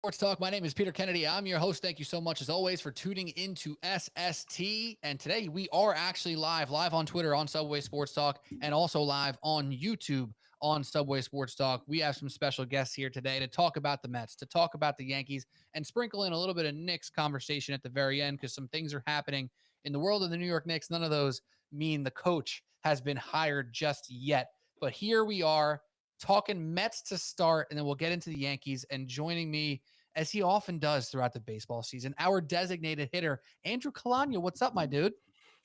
Sports Talk. My name is Peter Kennedy. I'm your host. Thank you so much, as always, for tuning into SST. And today we are actually live on Twitter on Subway Sports Talk, and also live on YouTube on Subway Sports Talk. We have some special guests here today to talk about the Mets, to talk about the Yankees, and sprinkle in a little bit of Knicks conversation at the very end because some things are happening in the world of the New York Knicks. None of those mean the coach has been hired just yet. But here we are talking Mets to start, and then we'll get into the Yankees. And joining me, as he often does throughout the baseball season, our designated hitter, Andrew Calagna. What's up, my dude?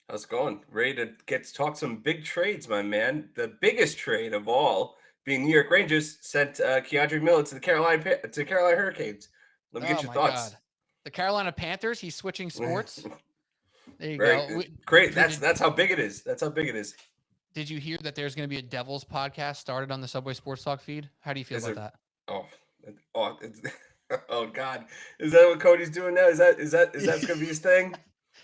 How's it going? Ready to get to talk some big trades, my man. The biggest trade of all being New York Rangers sent Keandre Miller to the Carolina Hurricanes. Let me get Oh, your my God. thoughts. The Carolina Panthers, he's switching sports. There you Very go. great. Did, That's how big it is. That's how big it is. did you hear that there's going to be a Devils podcast started on the Subway Sports Talk feed? How do you feel Is about there? that? Oh, oh, oh God! Is that what Cody's doing now? Is that going to be his thing?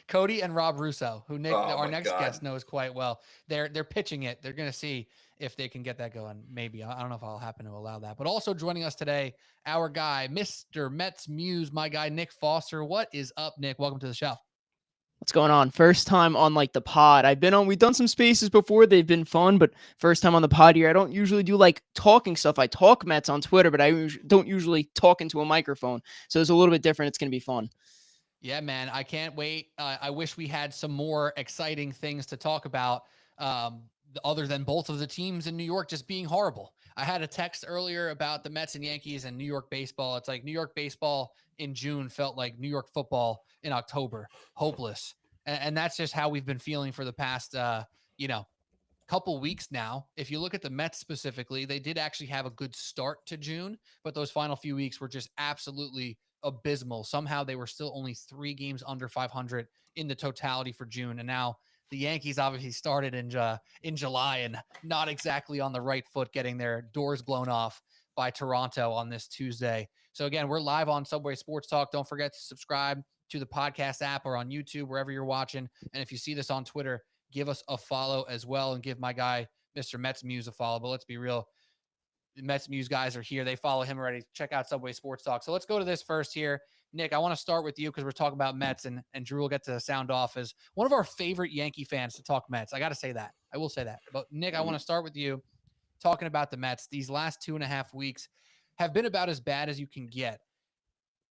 Cody and Rob Russo, who Nick, Oh our my next God! guest, knows quite well. They're pitching it. They're going to see if they can get that going. Maybe I don't know if I'll happen to allow that. But also joining us today, our guy, Mr. MetsMuse, my guy Nick Foster. What is up, Nick? Welcome to the show. What's going on? First time on like the pod. We've done some spaces before. They've been fun, but first time on the pod here. I don't usually do like talking stuff. I talk Mets on Twitter, but don't usually talk into a microphone. So it's a little bit different. It's going to be fun. Yeah, man, I can't wait. I wish we had some more exciting things to talk about, other than both of the teams in New York just being horrible. I had a text earlier about the Mets and Yankees and New York baseball. It's like New York baseball in June felt like New York football in October, hopeless. And that's just how we've been feeling for the past, you know, couple weeks now. If you look at the Mets specifically, they did actually have a good start to June, but those final few weeks were just absolutely abysmal. Somehow they were still only 3 games under 500 in the totality for June. And now the Yankees obviously started in July and not exactly on the right foot, getting their doors blown off by Toronto on this Tuesday. So again, we're live on Subway Sports Talk. Don't forget to subscribe to the podcast app or on YouTube, wherever you're watching. And if you see this on Twitter, give us a follow as well, and give my guy, Mr. MetsMuse, a follow. But let's be real. The MetsMuse guys are here. They follow him already. Check out Subway Sports Talk. So let's go to this first here. Nick, I want to start with you because we're talking about Mets, and Drew will get to sound off as one of our favorite Yankee fans to talk Mets. I got to say that. I will say that. But Nick, I want to start with you talking about the Mets. These last 2.5 weeks have been about as bad as you can get.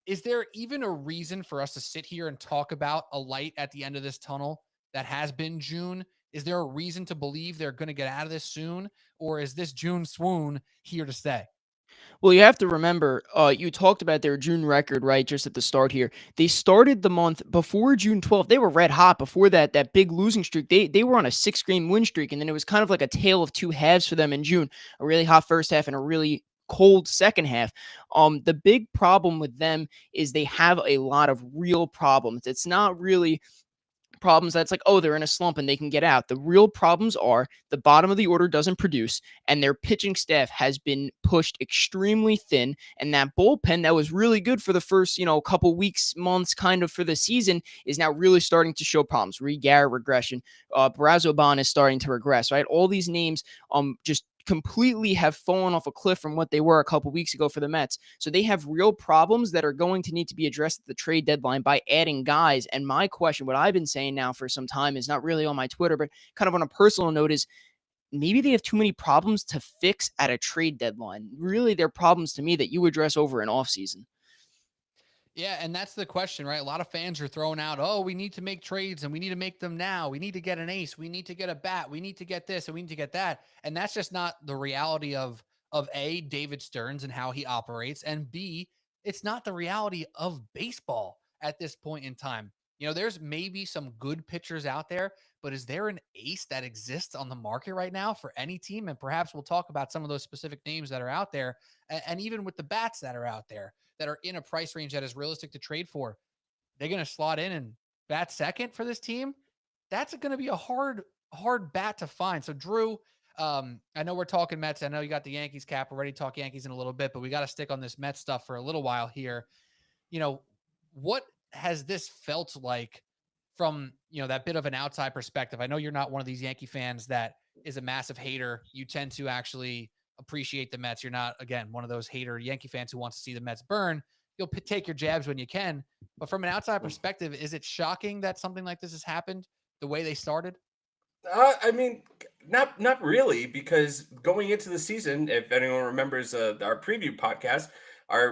Is there even a reason for us to sit here and talk about a light at the end of this tunnel that has been June? Is there a reason to believe they're going to get out of this soon? Or is this June swoon here to stay? Well, you have to remember, you talked about their June record, right? Just at the start here, they started the month before June 12th. They were red hot before that big losing streak. They were on a 6 game win streak, and then it was kind of like a tale of two halves for them in June. A really hot first half and a really cold second half. The big problem with them is they have a lot of real problems. It's not really problems that's like, oh, they're in a slump and they can get out. The real problems are the bottom of the order doesn't produce, and their pitching staff has been pushed extremely thin. And that bullpen that was really good for the first, couple weeks, months, kind of for the season, is now really starting to show problems. Reed Garrett regression. Brazoban is starting to regress, right? All these names just completely have fallen off a cliff from what they were a couple weeks ago for the Mets. So they have real problems that are going to need to be addressed at the trade deadline by adding guys. And my question, what I've been saying now for some time, is not really on my Twitter, but kind of on a personal note, is maybe they have too many problems to fix at a trade deadline. Really, they're problems to me that you address over an offseason. Yeah, and that's the question, right? A lot of fans are throwing out, oh, we need to make trades and we need to make them now. We need to get an ace. We need to get a bat. We need to get this and we need to get that. And that's just not the reality of A, David Stearns and how he operates, and B, it's not the reality of baseball at this point in time. There's maybe some good pitchers out there, but is there an ace that exists on the market right now for any team? And perhaps we'll talk about some of those specific names that are out there, and even with the bats that are out there that are in a price range that is realistic to trade for. They're going to slot in and bat second for this team. That's going to be a hard bat to find. So, Drew, I know we're talking Mets. I know you got the Yankees cap. We're ready to talk Yankees in a little bit, but we got to stick on this Mets stuff for a little while here. What has this felt like from, that bit of an outside perspective? I know you're not one of these Yankee fans that is a massive hater. You tend to actually appreciate the Mets. You're not, again, one of those hater Yankee fans who wants to see the Mets burn. take your jabs when you can. But from an outside perspective, is it shocking that something like this has happened the way they started? I mean, not really, because going into the season, if anyone remembers our preview podcast,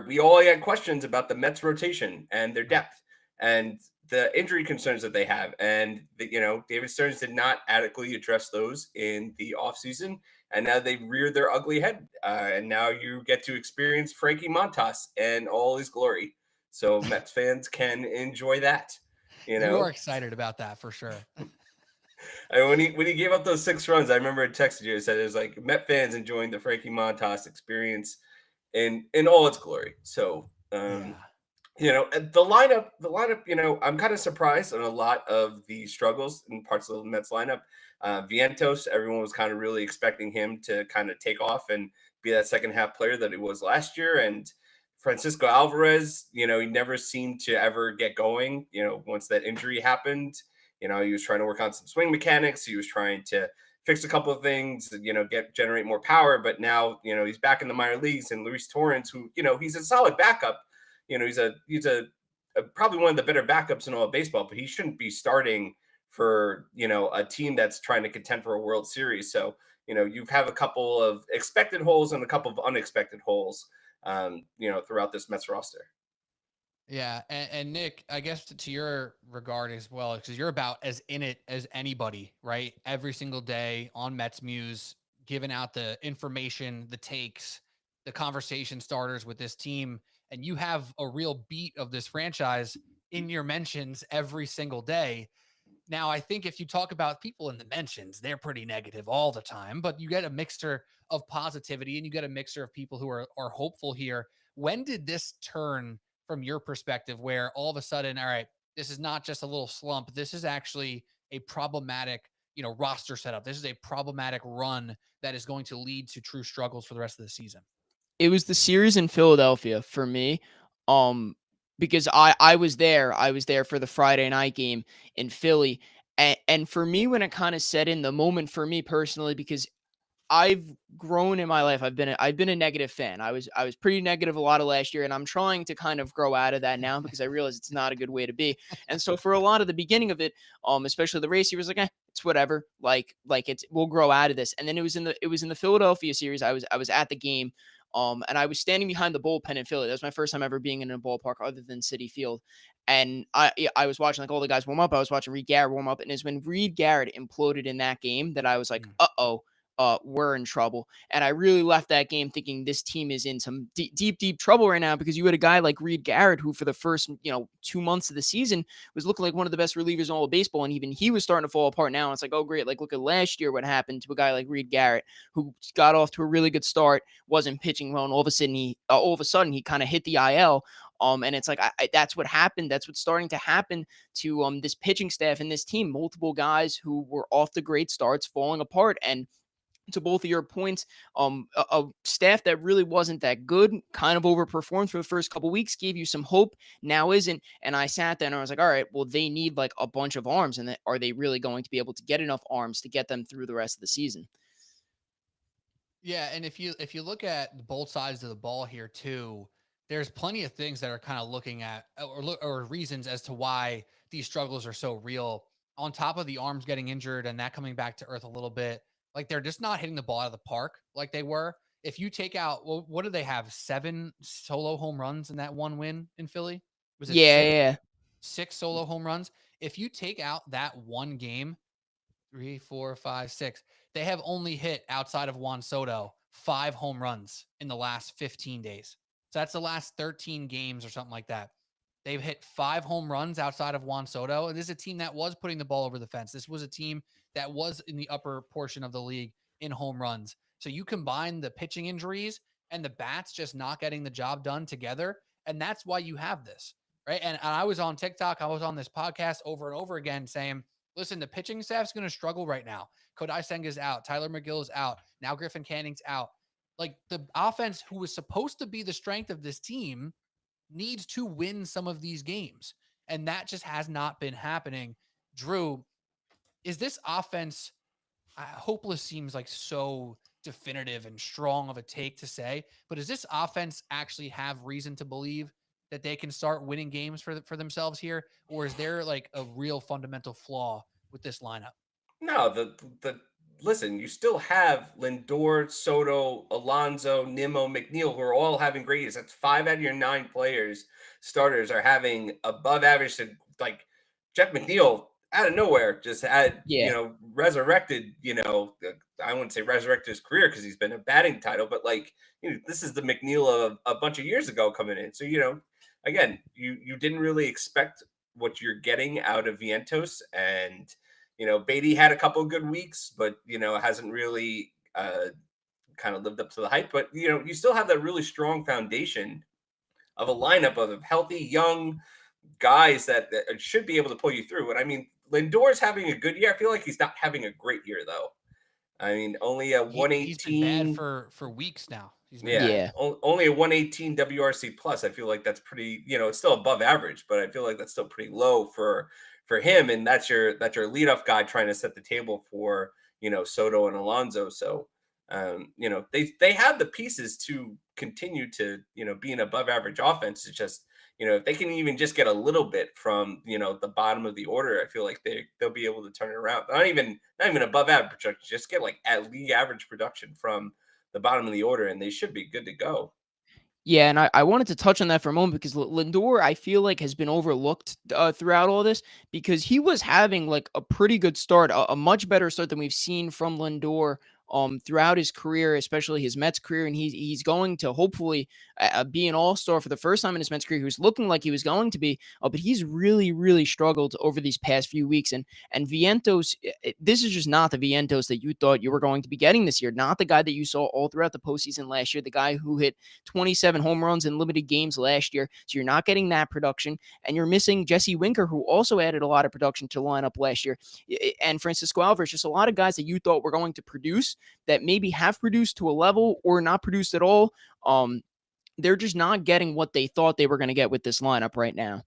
we all had questions about the Mets rotation and their Right. depth and the injury concerns that they have, and David Stearns did not adequately address those in the offseason, and now they reared their ugly head, and now you get to experience Frankie Montas and all his glory. So Mets fans can enjoy that. You are excited about that for sure. When he gave up those 6 runs, I remember I texted you and said it was like Met fans enjoying the Frankie Montas experience in all its glory. So Yeah. the lineup, I'm kind of surprised on a lot of the struggles in parts of the Mets lineup. Vientos, everyone was kind of really expecting him to kind of take off and be that second half player that he was last year. And Francisco Alvarez, he never seemed to ever get going. Once that injury happened, he was trying to work on some swing mechanics. He was trying to fix a couple of things, generate more power. But now, he's back in the minor leagues, and Luis Torrens, who, he's a solid backup. He's probably one of the better backups in all of baseball, but he shouldn't be starting for, a team that's trying to contend for a World Series. So, you have a couple of expected holes and a couple of unexpected holes, throughout this Mets roster. Yeah, and Nick, I guess to your regard as well, because you're about as in it as anybody, right? Every single day on MetsMuse, giving out the information, the takes, the conversation starters with this team, and you have a real beat of this franchise in your mentions every single day. Now, I think if you talk about people in the mentions, they're pretty negative all the time, but you get a mixture of positivity and you get a mixture of people who are hopeful here. When did this turn from your perspective where all of a sudden, all right, this is not just a little slump. This is actually a problematic, roster setup. This is a problematic run that is going to lead to true struggles for the rest of the season. It was the series in Philadelphia for me. Um, because I was there. I was there for the Friday night game in Philly. And for me, when it kind of set in the moment for me personally, because I've grown in my life. I've been a negative fan. I was pretty negative a lot of last year, and I'm trying to kind of grow out of that now because I realize it's not a good way to be. And so for a lot of the beginning of it, especially the race, he was like, it's whatever. Like we'll grow out of this. And then it was in the Philadelphia series. I was at the game. And I was standing behind the bullpen in Philly. That was my first time ever being in a ballpark other than Citi Field. And I was watching like all the guys warm up. I was watching Reed Garrett warm up. And it's when Reed Garrett imploded in that game that I was like, uh-oh. We're in trouble. And I really left that game thinking this team is in some deep trouble right now, because you had a guy like Reed Garrett, who for the first, 2 months of the season was looking like one of the best relievers in all of baseball. And even he was starting to fall apart now. It's like, oh, great. Like, look at last year, what happened to a guy like Reed Garrett, who got off to a really good start, wasn't pitching well. And all of a sudden he kind of hit the IL. And it's like, that's what happened. That's what's starting to happen to this pitching staff and this team. Multiple guys who were off the great starts falling apart. And to both of your points, a staff that really wasn't that good, kind of overperformed for the first couple weeks, gave you some hope, now isn't. And I sat there and I was like, all right, well, they need like a bunch of arms. And are they really going to be able to get enough arms to get them through the rest of the season? Yeah, and if you look at both sides of the ball here too, there's plenty of things that are kind of looking at or reasons as to why these struggles are so real. On top of the arms getting injured and that coming back to earth a little bit, like they're just not hitting the ball out of the park like they were. If you take out, well, what do they have? 7 solo home runs in that one win in Philly? Was it Yeah, six? yeah. 6 solo home runs. If you take out that one game, 3, 4, 5, 6. They have only hit outside of Juan Soto 5 home runs in the last 15 days. So that's the last 13 games or something like that. They've hit 5 home runs outside of Juan Soto. And this is a team that was putting the ball over the fence. This was a team that was in the upper portion of the league in home runs. So you combine the pitching injuries and the bats just not getting the job done together. And that's why you have this, right? And I was on TikTok, I was on this podcast over and over again saying, listen, the pitching staff's going to struggle right now. Kodai Senga's out. Tyler McGill's out. Now Griffin Canning's out. Like the offense, who was supposed to be the strength of this team, needs to win some of these games. And that just has not been happening. Drew, is this offense hopeless seems like so definitive and strong of a take to say, but does this offense actually have reason to believe that they can start winning games for themselves here, or is there like a real fundamental flaw with this lineup? No, the listen, you still have Lindor, Soto, Alonso, Nimmo, McNeil, who are all having great years. That's 5 out of your 9 players, starters are having above average to like Jeff McNeil out of nowhere just had, Yeah. resurrected, I wouldn't say resurrected his career because he's been a batting title, but like, this is the McNeil of a bunch of years ago coming in. So, again, you didn't really expect what you're getting out of Vientos, and Beatty had a couple of good weeks, but hasn't really kind of lived up to the hype. But you still have that really strong foundation of a lineup of healthy young guys that should be able to pull you through. And I mean, Lindor's having a good year. I feel like he's not having a great year though. I mean, only a He's been bad 118. for weeks now. He's been Yeah, bad. Yeah. only a 118 WRC plus. I feel like that's pretty, it's still above average, but I feel like that's still pretty low for him. And that's your leadoff guy trying to set the table for, Soto and Alonso. So they have the pieces to continue to, be an above average offense. It's just, if they can even just get a little bit from, the bottom of the order, I feel like they'll be able to turn it around. Not even above average production, just get like at league average production from the bottom of the order, and they should be good to go. Yeah, and I wanted to touch on that for a moment because Lindor, I feel like, has been overlooked throughout all this because he was having like a pretty good start, a much better start than we've seen from Lindor throughout his career, especially his Mets career, and he's going to hopefully be an all-star for the first time in his Mets career. He was looking like he was going to be, but he's really struggled over these past few weeks. And Vientos, this is just not the Vientos that you thought you were going to be getting this year. Not the guy that you saw all throughout the postseason last year. The guy who hit 27 home runs in limited games last year. So you're not getting that production. And you're missing Jesse Winker, who also added a lot of production to the lineup last year. And Francisco Alvarez, just a lot of guys that you thought were going to produce that maybe have produced to a level or not produced at all. They're just not getting what they thought they were going to get with this lineup right now.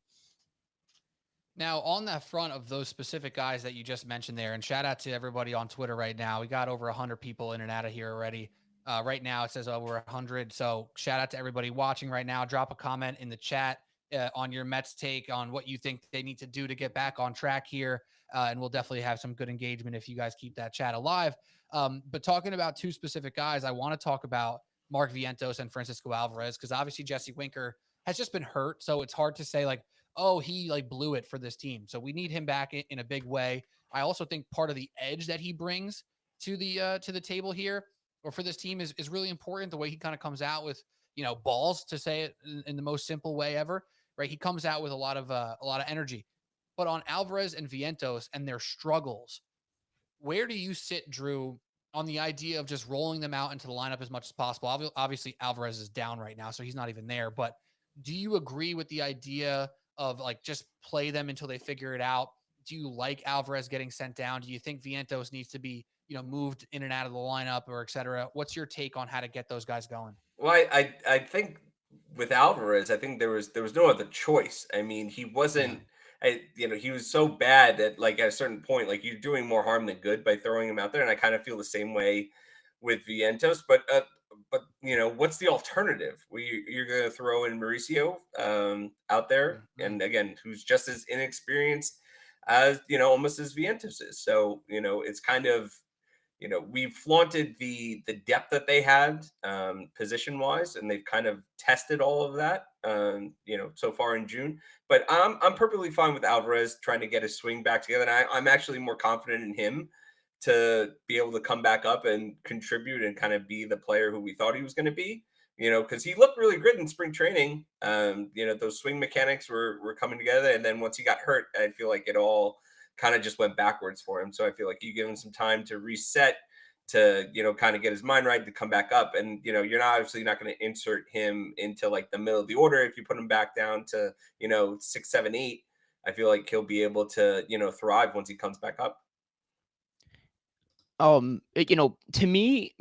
Now, on that front of those specific guys that you just mentioned there, and shout out to everybody on Twitter right now. We got over 100 people in and out of here already. Right now, it says over 100. So shout out to everybody watching right now. Drop a comment in the chat on your Mets take on what you think they need to do to get back on track here. And we'll definitely have some good engagement if you guys keep that chat alive. But talking about two specific guys, I want to talk about Mark Vientos and Francisco Alvarez, because obviously Jesse Winker has just been hurt. So it's hard to say like, oh, he like blew it for this team. So we need him back in a big way. I also think part of the edge that he brings to the table here or for this team is really important. The way he kind of comes out with, balls, to say it in the most simple way ever, right? He comes out with a lot of energy. But on Alvarez and Vientos and their struggles, where do you sit, Drew, on the idea of just rolling them out into the lineup as much as possible? Obviously, Alvarez is down right now, so he's not even there. But do you agree with the idea of like just play them until they figure it out? Do you like Alvarez getting sent down? Do you think Vientos needs to be, moved in and out of the lineup or et cetera? What's your take on how to get those guys going? Well, I think with Alvarez, I think there was no other choice. I mean, he Yeah. wasn't. He was so bad that like at a certain point, like you're doing more harm than good by throwing him out there, and I kind of feel the same way with Vientos. But what's the alternative? You're going to throw in Mauricio out there, Mm-hmm. and again, who's just as inexperienced as almost as Vientos is. So it's kind of we've flaunted the depth that they had position wise, and they've kind of tested all of that so far in June. But I'm perfectly fine with Alvarez trying to get his swing back together, and I'm actually more confident in him to be able to come back up and contribute and kind of be the player who we thought he was going to be. Because he looked really good in spring training. Those swing mechanics were coming together, and then once he got hurt, I feel like it all kind of just went backwards for him. So I feel like you give him some time to reset, to kind of get his mind right, to come back up. And you're not obviously not going to insert him into like the middle of the order. If you put him back down to 6, 7, 8, I feel like he'll be able to thrive once he comes back up. To me,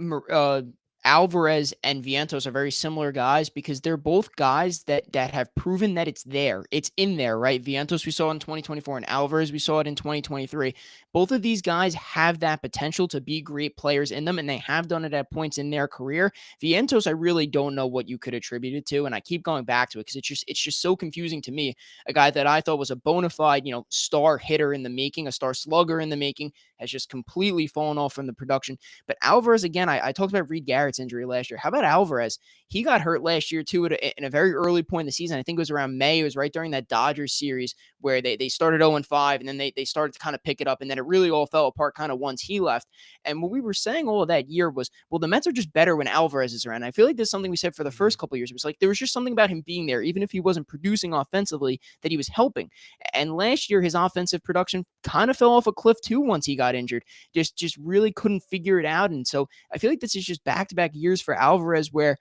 Alvarez and Vientos are very similar guys because they're both guys that have proven that it's there. It's in there, right? Vientos we saw in 2024 and Alvarez we saw it in 2023. Both of these guys have that potential to be great players in them, and they have done it at points in their career. Vientos, I really don't know what you could attribute it to, and I keep going back to it because it's just so confusing to me. A guy that I thought was a bona fide, star hitter in the making, a star slugger in the making, has just completely fallen off from the production. But Alvarez, again, I talked about Reed Garrett's injury last year. How about Alvarez? He got hurt last year, too, in a very early point in the season. I think it was around May. It was right during that Dodgers series where they started 0-5, and then they started to kind of pick it up, and then it really all fell apart kind of once he left. And what we were saying all of that year was, well, the Mets are just better when Alvarez is around. I feel like there's something we said for the first couple of years. It was like there was just something about him being there, even if he wasn't producing offensively, that he was helping. And last year, his offensive production kind of fell off a cliff, too, once he got injured. Just really couldn't figure it out. And so I feel like this is just back-to-back years for Alvarez where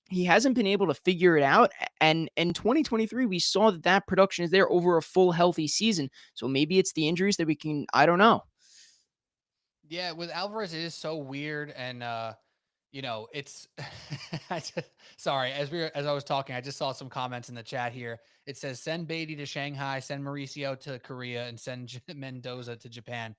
he hasn't been able to figure it out. And in 2023, we saw that production is there over a full healthy season. So maybe it's the injuries that I don't know. Yeah, with Alvarez, it is so weird. And, it's sorry, as I was talking, I just saw some comments in the chat here. It says send Beatty to Shanghai, send Mauricio to Korea, and send Mendoza to Japan.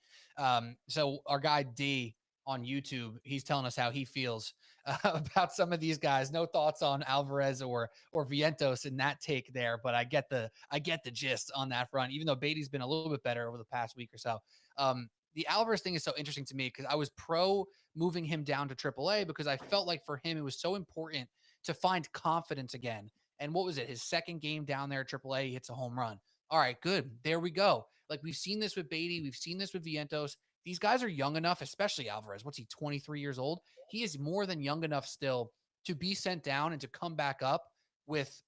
So our guy D on YouTube, he's telling us how he feels about some of these guys. No thoughts on Alvarez or Vientos in that take there, but I get the gist on that front. Even though Beatty's been a little bit better over the past week or so. The Alvarez thing is so interesting to me because I was pro moving him down to AAA because I felt like for him it was so important to find confidence again. And what was it? His second game down there at AAA, he hits a home run. All right, good. There we go. Like we've seen this with Beatty, we've seen this with Vientos. These guys are young enough, especially Alvarez. What's he, 23 years old? He is more than young enough still to be sent down and to come back up with,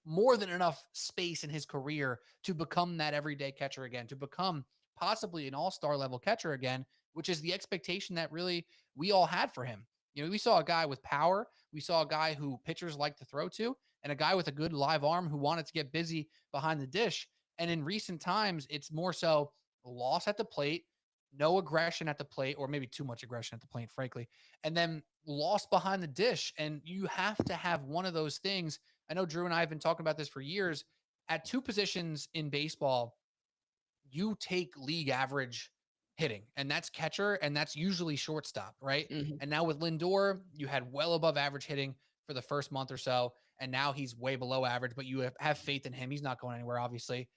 more than enough space in his career to become that everyday catcher again, to become possibly an all-star level catcher again, which is the expectation that really we all had for him. We saw a guy with power. We saw a guy who pitchers like to throw to, and a guy with a good live arm who wanted to get busy behind the dish. And in recent times, it's more so loss at the plate, no aggression at the plate, or maybe too much aggression at the plate, frankly, and then lost behind the dish. And you have to have one of those things. I know Drew and I have been talking about this for years. At two positions in baseball, you take league average hitting, and that's catcher, and that's usually shortstop, right? Mm-hmm. And now with Lindor, you had well above average hitting for the first month or so, and now he's way below average, but you have faith in him. He's not going anywhere, obviously.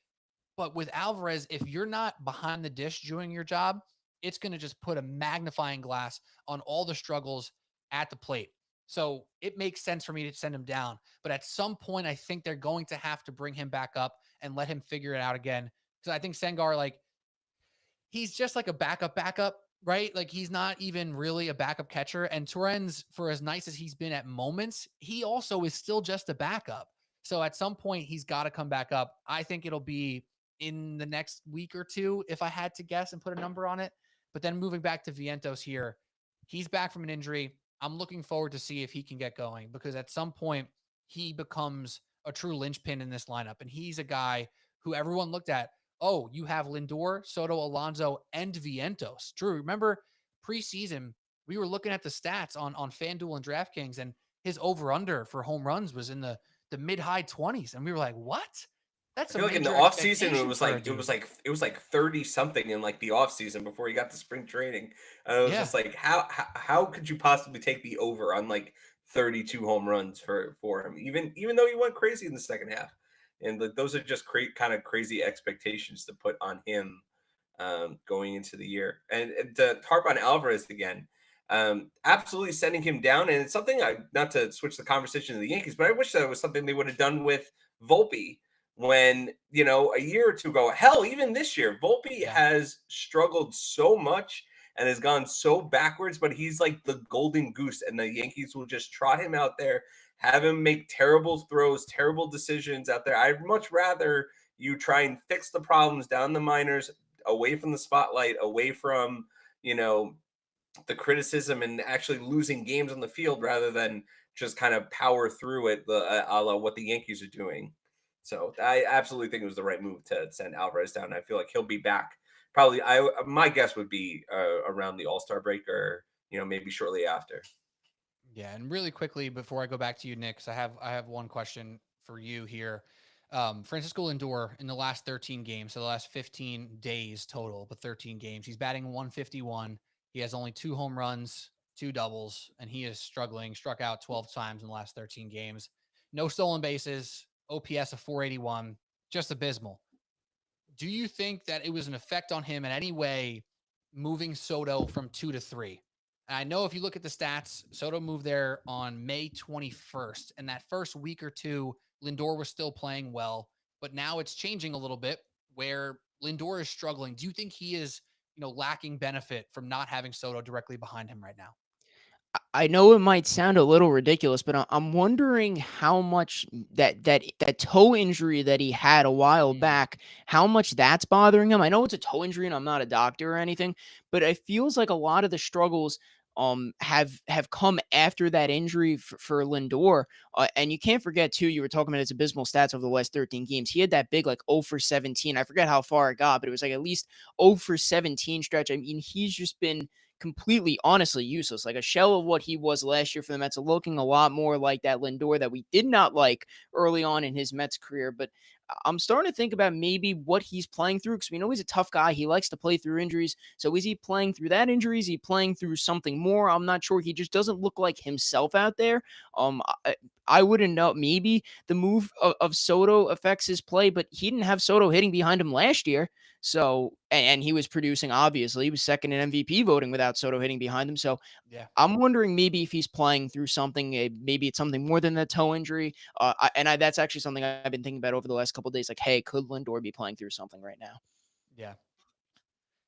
But with Alvarez, if you're not behind the dish doing your job, it's going to just put a magnifying glass on all the struggles at the plate. So it makes sense for me to send him down. But at some point, I think they're going to have to bring him back up and let him figure it out again. Because I think Sengar, he's just like a backup, right? Like he's not even really a backup catcher. And Torrens, for as nice as he's been at moments, he also is still just a backup. So at some point, he's got to come back up. I think it'll be in the next week or two, if I had to guess and put a number on it. But then moving back to Vientos here, he's back from an injury. I'm looking forward to see if he can get going because at some point he becomes a true linchpin in this lineup. And he's a guy who everyone looked at. Oh, you have Lindor, Soto, Alonso, and Vientos. Drew, remember preseason, we were looking at the stats on FanDuel and DraftKings, and his over-under for home runs was in the mid-high 20s. And we were like, what? That's I a feel like in the major off season expectation for a dude. it was like 30 something in like the off season before he got to spring training. And I was Yeah. just like, how could you possibly take the over on like 32 home runs for him, even though he went crazy in the second half? And those are just kind of crazy expectations to put on him going into the year. And to harp on Alvarez again, absolutely sending him down. And it's something not to switch the conversation to the Yankees, but I wish that was something they would have done with Volpe when, a year or two ago, hell, even this year, Volpe has struggled so much and has gone so backwards, but he's like the golden goose, and the Yankees will just trot him out there, have him make terrible throws, terrible decisions out there. I'd much rather you try and fix the problems down the minors, away from the spotlight, away from, the criticism and actually losing games on the field rather than just kind of power through it, a la what the Yankees are doing. So I absolutely think it was the right move to send Alvarez down. I feel like he'll be back probably. My guess would be around the All-Star break or maybe shortly after. Yeah, and really quickly before I go back to you, Nick, 'cause I have one question for you here. Francisco Lindor in the last 13 games, so the last 15 days total, but 13 games, he's batting 151. He has only 2 home runs, 2 doubles, and he is struggling. Struck out 12 times in the last 13 games. No stolen bases, OPS of 481, just abysmal. Do you think that it was an effect on him in any way moving Soto from 2 to 3? And I know if you look at the stats, Soto moved there on May 21st. And that first week or two, Lindor was still playing well. But now it's changing a little bit where Lindor is struggling. Do you think he is, lacking benefit from not having Soto directly behind him right now? I know it might sound a little ridiculous, but I'm wondering how much that toe injury that he had a while Mm, back, how much that's bothering him. I know it's a toe injury, and I'm not a doctor or anything, but it feels like a lot of the struggles have come after that injury for Lindor. And you can't forget too, you were talking about his abysmal stats over the last 13 games. He had that big like 0 for 17. I forget how far it got, but it was like at least 0 for 17 stretch. I mean, he's just been completely, honestly useless, like a shell of what he was last year for the Mets, looking a lot more like that Lindor that we did not like early on in his Mets career. But I'm starting to think about maybe what he's playing through because we know he's a tough guy. He likes to play through injuries. So is he playing through that injury? Is he playing through something more? I'm not sure. He just doesn't look like himself out there. I wouldn't know. Maybe the move of Soto affects his play, but he didn't have Soto hitting behind him last year. So, and he was producing, obviously. He was second in MVP voting without Soto hitting behind him. So, yeah. I'm wondering maybe if he's playing through something, maybe it's something more than the toe injury. That's actually something I've been thinking about over the last couple of days. Like, hey, could Lindor be playing through something right now? Yeah.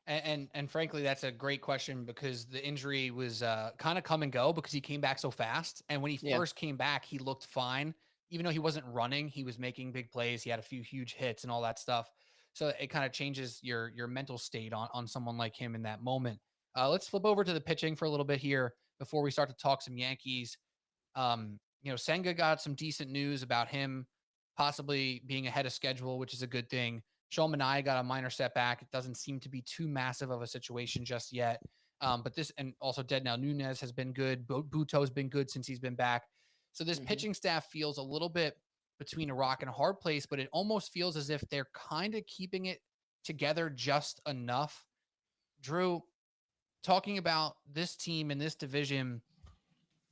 And frankly, that's a great question because the injury was kind of come and go because he came back so fast. And when he Yeah. first came back, he looked fine. Even though he wasn't running, he was making big plays. He had a few huge hits and all that stuff. So it kind of changes your mental state on someone like him in that moment. Let's flip over to the pitching for a little bit here before we start to talk some Yankees. Senga got some decent news about him possibly being ahead of schedule, which is a good thing. Sean Manaea got a minor setback. It doesn't seem to be too massive of a situation just yet. But this, and also Deadnell Nunez has been good. Buto's been good since he's been back. So this Hmm. pitching staff feels a little bit between a rock and a hard place, but it almost feels as if they're kind of keeping it together just enough. Drew, talking about this team and this division,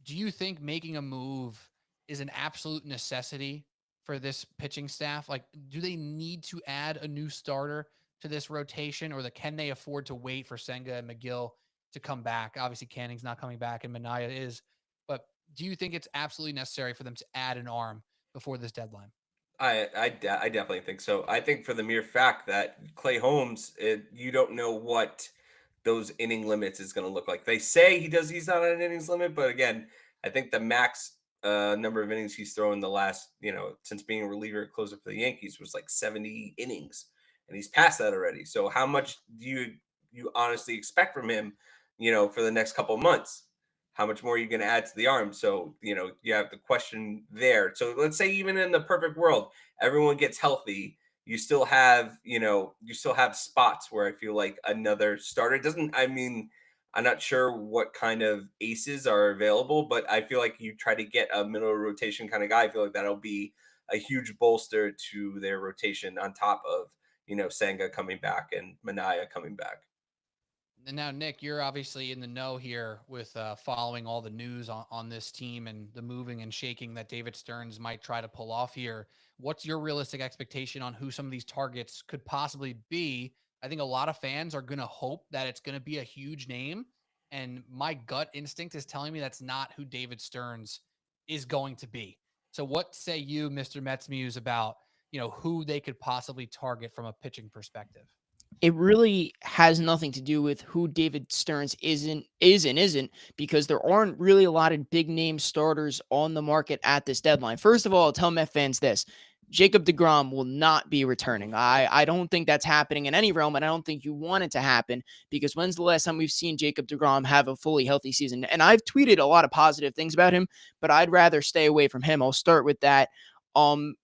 do you think making a move is an absolute necessity for this pitching staff? Like, do they need to add a new starter to this rotation, or can they afford to wait for Senga and McGill to come back? Obviously, Canning's not coming back, and Manaea is. But do you think it's absolutely necessary for them to add an arm before this deadline? I definitely think so. I think for the mere fact that Clay Holmes, you don't know what those inning limits is going to look like. They say he's not on an innings limit, but again, I think the max number of innings he's thrown the last, since being a reliever closer for the Yankees was like 70 innings, and he's passed that already. So how much do you honestly expect from him, for the next couple of months? How much more are you going to add to the arm? So, you have the question there. So let's say even in the perfect world, everyone gets healthy. You still have spots where I feel like another starter doesn't, I mean, I'm not sure what kind of aces are available, but I feel like you try to get a middle rotation kind of guy. I feel like that'll be a huge bolster to their rotation on top of, Senga coming back and Manaea coming back. And now, Nick, you're obviously in the know here with following all the news on this team and the moving and shaking that David Stearns might try to pull off here. What's your realistic expectation on who some of these targets could possibly be? I think a lot of fans are going to hope that it's going to be a huge name. And my gut instinct is telling me that's not who David Stearns is going to be. So what say you, Mr. MetsMuse, about, who they could possibly target from a pitching perspective? It really has nothing to do with who David Stearns isn't because there aren't really a lot of big name starters on the market at this deadline. First of all, I'll tell Met fans this. Jacob deGrom will not be returning. I don't think that's happening in any realm, and I don't think you want it to happen because when's the last time we've seen Jacob deGrom have a fully healthy season? And I've tweeted a lot of positive things about him, but I'd rather stay away from him. I'll start with that. Um,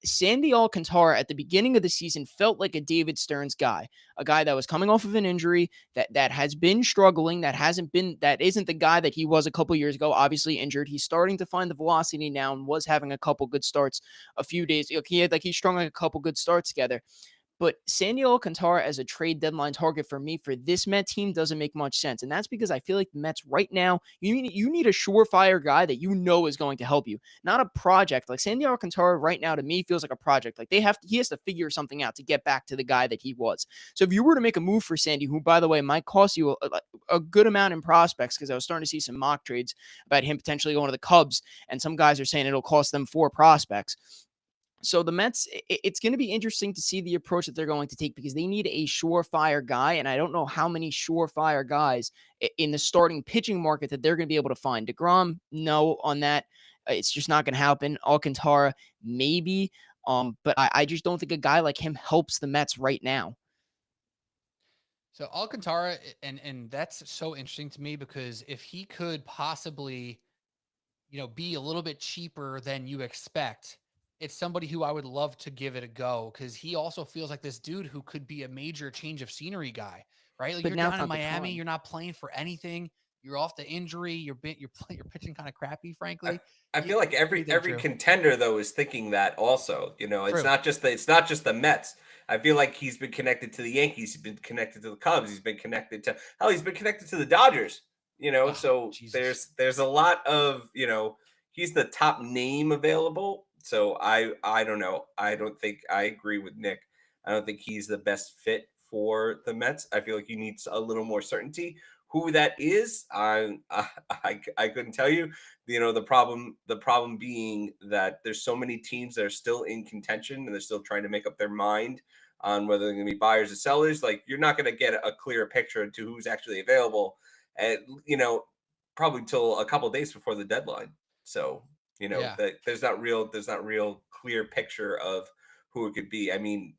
Sandy Alcantara at the beginning of the season felt like a David Stearns guy, a guy that was coming off of an injury that has been struggling, that isn't the guy that he was a couple years ago. Obviously injured, he's starting to find the velocity now and was having a couple good starts a few days. He strung like a couple good starts together. But Sandy Alcantara as a trade deadline target for me for this Met team doesn't make much sense. And that's because I feel like the Mets right now, you need a surefire guy that you know is going to help you, not a project. Like Sandy Alcantara right now to me feels like a project. Like he has to figure something out to get back to the guy that he was. So if you were to make a move for Sandy, who by the way might cost you a good amount in prospects, because I was starting to see some mock trades about him potentially going to the Cubs, and some guys are saying it'll cost them 4 prospects. So the Mets, it's going to be interesting to see the approach that they're going to take, because they need a surefire guy, and I don't know how many surefire guys in the starting pitching market that they're going to be able to find. DeGrom, no on that. It's just not going to happen. Alcantara, maybe. But I just don't think a guy like him helps the Mets right now. So Alcantara, and that's so interesting to me, because if he could possibly, be a little bit cheaper than you expect, it's somebody who I would love to give it a go, because he also feels like this dude who could be a major change of scenery guy, right? Like But you're now down it's in not the Miami, time. you're not playing for anything, you're off the injury, you're pitching kind of crappy, I, frankly. I feel like What do you think, every Drew? contender though is thinking that also. It's True. not just the Mets. I feel like he's been connected to the Yankees. He's been connected to the Cubs. He's been connected to he's been connected to the Dodgers. Oh, So Jesus. there's a lot of he's the top name available. So I don't know. I don't think I agree with Nick. I don't think he's the best fit for the Mets. I feel like he needs a little more certainty. Who that is, I couldn't tell you. The problem being that there's so many teams that are still in contention and they're still trying to make up their mind on whether they're going to be buyers or sellers. Like you're not going to get a clear picture into who's actually available, and probably till a couple of days before the deadline. So Yeah. that there's not real clear picture of who it could be. I mean,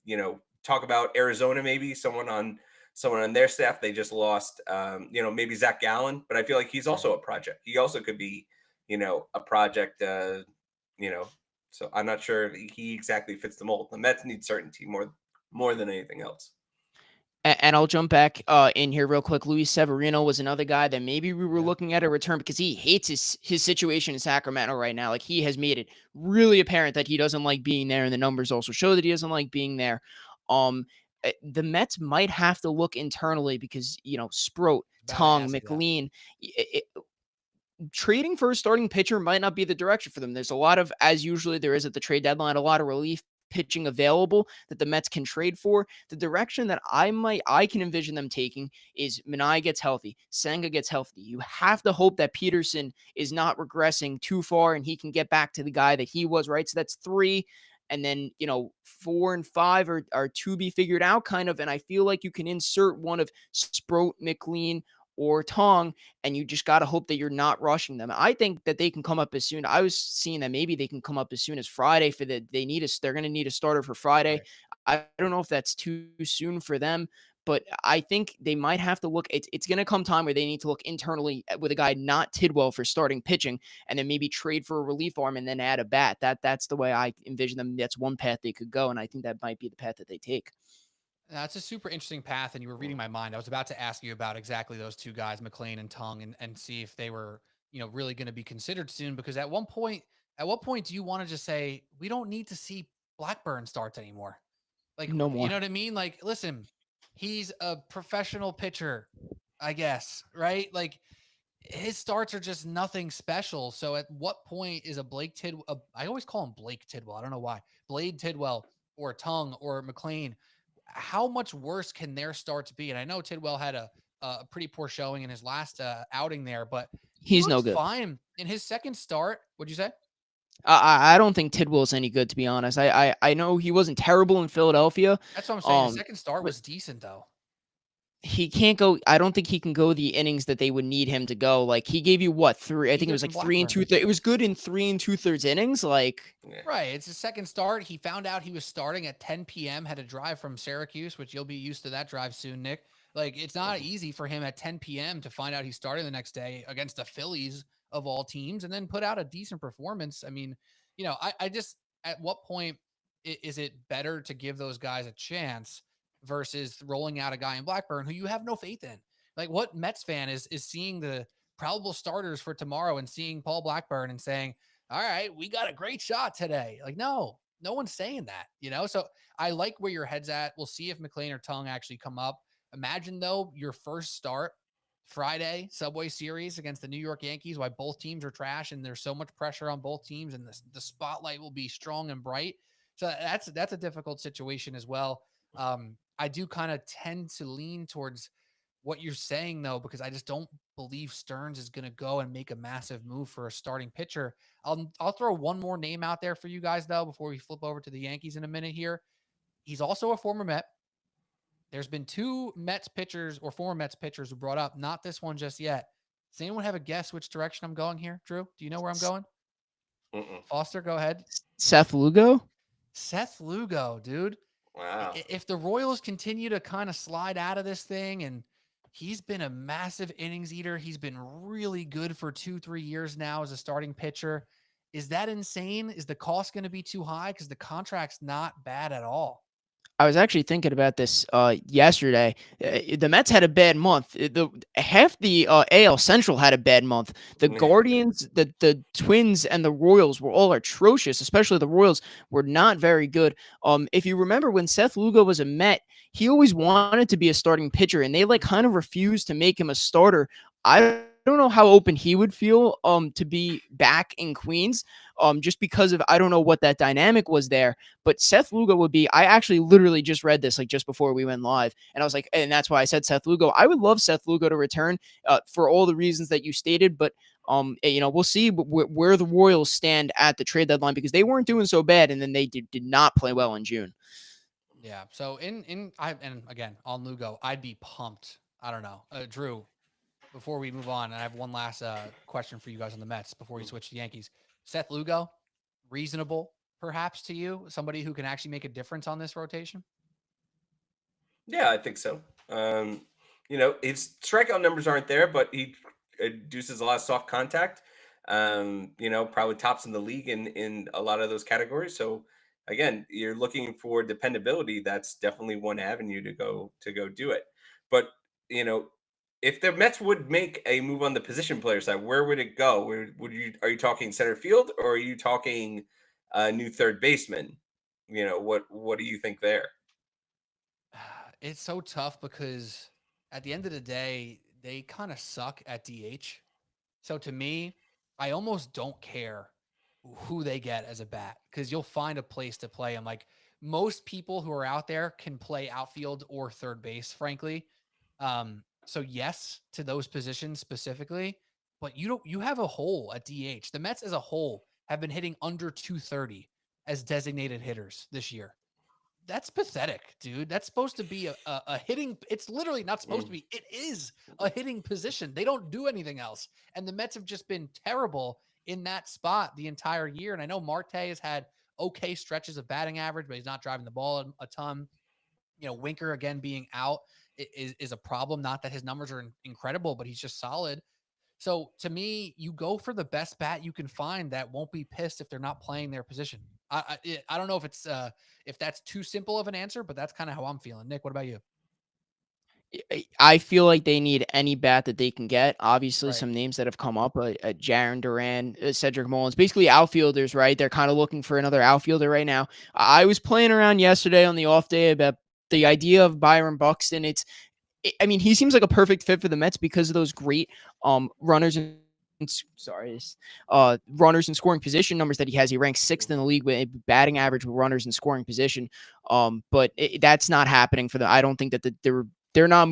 talk about Arizona, maybe someone on their staff. They just lost, maybe Zach Gallen, but I feel like he's Right. also a project. He also could be, a project. You know, so I'm not sure if he exactly fits the mold. The Mets need certainty more than anything else. And I'll jump back in here real quick. Luis Severino was another guy that maybe we were Yeah. looking at a return, because he hates his situation in Sacramento right now. Like he has made it really apparent that he doesn't like being there, and the numbers also show that he doesn't like being there. The Mets might have to look internally, because Sproat, About to Tongue, ask you that. McLean, trading for a starting pitcher might not be the direction for them. There's a lot of, as usually there is at the trade deadline, a lot of relief pitching available that the Mets can trade for. The direction that I can envision them taking is Minaya gets healthy, Senga gets healthy. You have to hope that Peterson is not regressing too far and he can get back to the guy that he was, right? So that's 3. And then, 4 and 5 are to be figured out kind of. And I feel like you can insert one of Sproat, McLean, or Tong, and you just got to hope that you're not rushing them. I think that they can come up as soon. I was seeing that maybe they can come up as soon as Friday they're going to need a starter for Friday. Right. I don't know if that's too soon for them, but I think they might have to look. It's going to come time where they need to look internally with a guy not Tidwell for starting pitching, and then maybe trade for a relief arm and then add a bat. That's the way I envision them. That's one path they could go, and I think that might be the path that they take. That's a super interesting path, and you were reading my mind. I was about to ask you about exactly those two guys, McLean and Tongue, and see if they were, really going to be considered soon. Because at what point do you want to just say we don't need to see Blackburn starts anymore? Like, No you more. know what I mean? Like, listen, he's a professional pitcher, I guess, right? Like, his starts are just nothing special. So, at what point is a Blake Tidwell? I always call him Blake Tidwell. I don't know why. Blade Tidwell or Tongue or McLean, how much worse can their starts be? And I know Tidwell had a pretty poor showing in his last outing there, but he He's no looked good. fine in his second start. What'd you say? I don't think Tidwell's any good, to be honest. I know he wasn't terrible in Philadelphia. That's what I'm saying. His Um, second start but was decent though. he can't go. I don't think he can go the innings that they would need him to go. Like he gave you what 3? I think it Neither was can like 3 and 2. Blackburn. It was good in 3 2/3 innings. Like Yeah. Right. It's his second start. He found out he was starting at 10 p.m., had to drive from Syracuse, which you'll be used to that drive soon, Nick. Like, it's not Mhm. easy for him at 10 p.m. to find out he's starting the next day against the Phillies of all teams and then put out a decent performance. I mean, I just, at what point is it better to give those guys a chance versus rolling out a guy in Blackburn who you have no faith in? Like, what Mets fan is seeing the probable starters for tomorrow and seeing Paul Blackburn and saying, all right, we got a great shot today? Like, no one's saying that, So I like where your head's at. We'll see if McLean or Tongue actually come up. Imagine, though, your first start Friday Subway Series against the New York Yankees, why both teams are trash and there's so much pressure on both teams, and the spotlight will be strong and bright. So that's a difficult situation as well. I do kind of tend to lean towards what you're saying, though, because I just don't believe Stearns is going to go and make a massive move for a starting pitcher. I'll throw one more name out there for you guys, though, before we flip over to the Yankees in a minute here. He's also a former Met. There's been two Mets pitchers or former Mets pitchers who brought up, not this one just yet. Does anyone have a guess which direction I'm going here? Drew, do you know where I'm going? Mm-mm. Foster, go ahead. Seth Lugo? Seth Lugo, dude. Wow. If the Royals continue to kind of slide out of this thing, and he's been a massive innings eater, he's been really good for 2-3 years now as a starting pitcher. Is that insane? Is the cost going to be too high? Because the contract's not bad at all. I was actually thinking about this yesterday. The Mets had a bad month. Half the AL Central had a bad month. The Guardians, the Twins, and the Royals were all atrocious. Especially the Royals were not very good. If you remember when Seth Lugo was a Met, he always wanted to be a starting pitcher, and they kind of refused to make him a starter. I don't know how open he would feel to be back in Queens just because of I don't know what that dynamic was there. But Seth Lugo would be. I actually literally just read this just before we went live, and I was like, and that's why I said Seth Lugo. I would love Seth Lugo to return for all the reasons that you stated, but we'll see where the Royals stand at the trade deadline because they weren't doing so bad, and then they did not play well in June. Yeah. So and again on Lugo, I'd be pumped. I don't know, Drew. Before we move on, and I have one last question for you guys on the Mets before you switch to Yankees. Seth Lugo, reasonable perhaps to you? Somebody who can actually make a difference on this rotation? Yeah, I think so. His strikeout numbers aren't there, but he induces a lot of soft contact. Probably tops in the league in a lot of those categories. So again, you're looking for dependability. That's definitely one avenue to go do it. But you know, if the Mets would make a move on the position player side, where would it go? Where would you are you talking center field or are you talking a new third baseman? What do you think there? It's so tough because at the end of the day, they kind of suck at DH. So to me, I almost don't care who they get as a bat because you'll find a place to play them. Like most people who are out there can play outfield or third base, frankly. So yes to those positions specifically, but you have a hole at DH. The Mets as a whole have been hitting under 230 as designated hitters this year. That's pathetic, dude. That's supposed to be a hitting. It's literally not supposed to be. It is a hitting position. They don't do anything else. And the Mets have just been terrible in that spot the entire year. And I know Marte has had okay stretches of batting average, but he's not driving the ball a ton. Winker again being out is a problem. Not that his numbers are incredible, but he's just solid. So to me, you go for the best bat you can find that won't be pissed if they're not playing their position. I don't know if that's too simple of an answer, but that's kind of how I'm feeling. Nick, what about you? I feel like they need any bat that they can get. Obviously, Right. some names that have come up, Jaron Duran, Cedric Mullins, basically outfielders, right? They're kind of looking for another outfielder right now. I was playing around yesterday on the off day about the idea of Byron Buxton. I mean, he seems like a perfect fit for the Mets because of those great runners and runners and scoring position numbers that he has. He ranks sixth in the league with batting average with runners and scoring position. But that's not happening for them. I don't think that they're not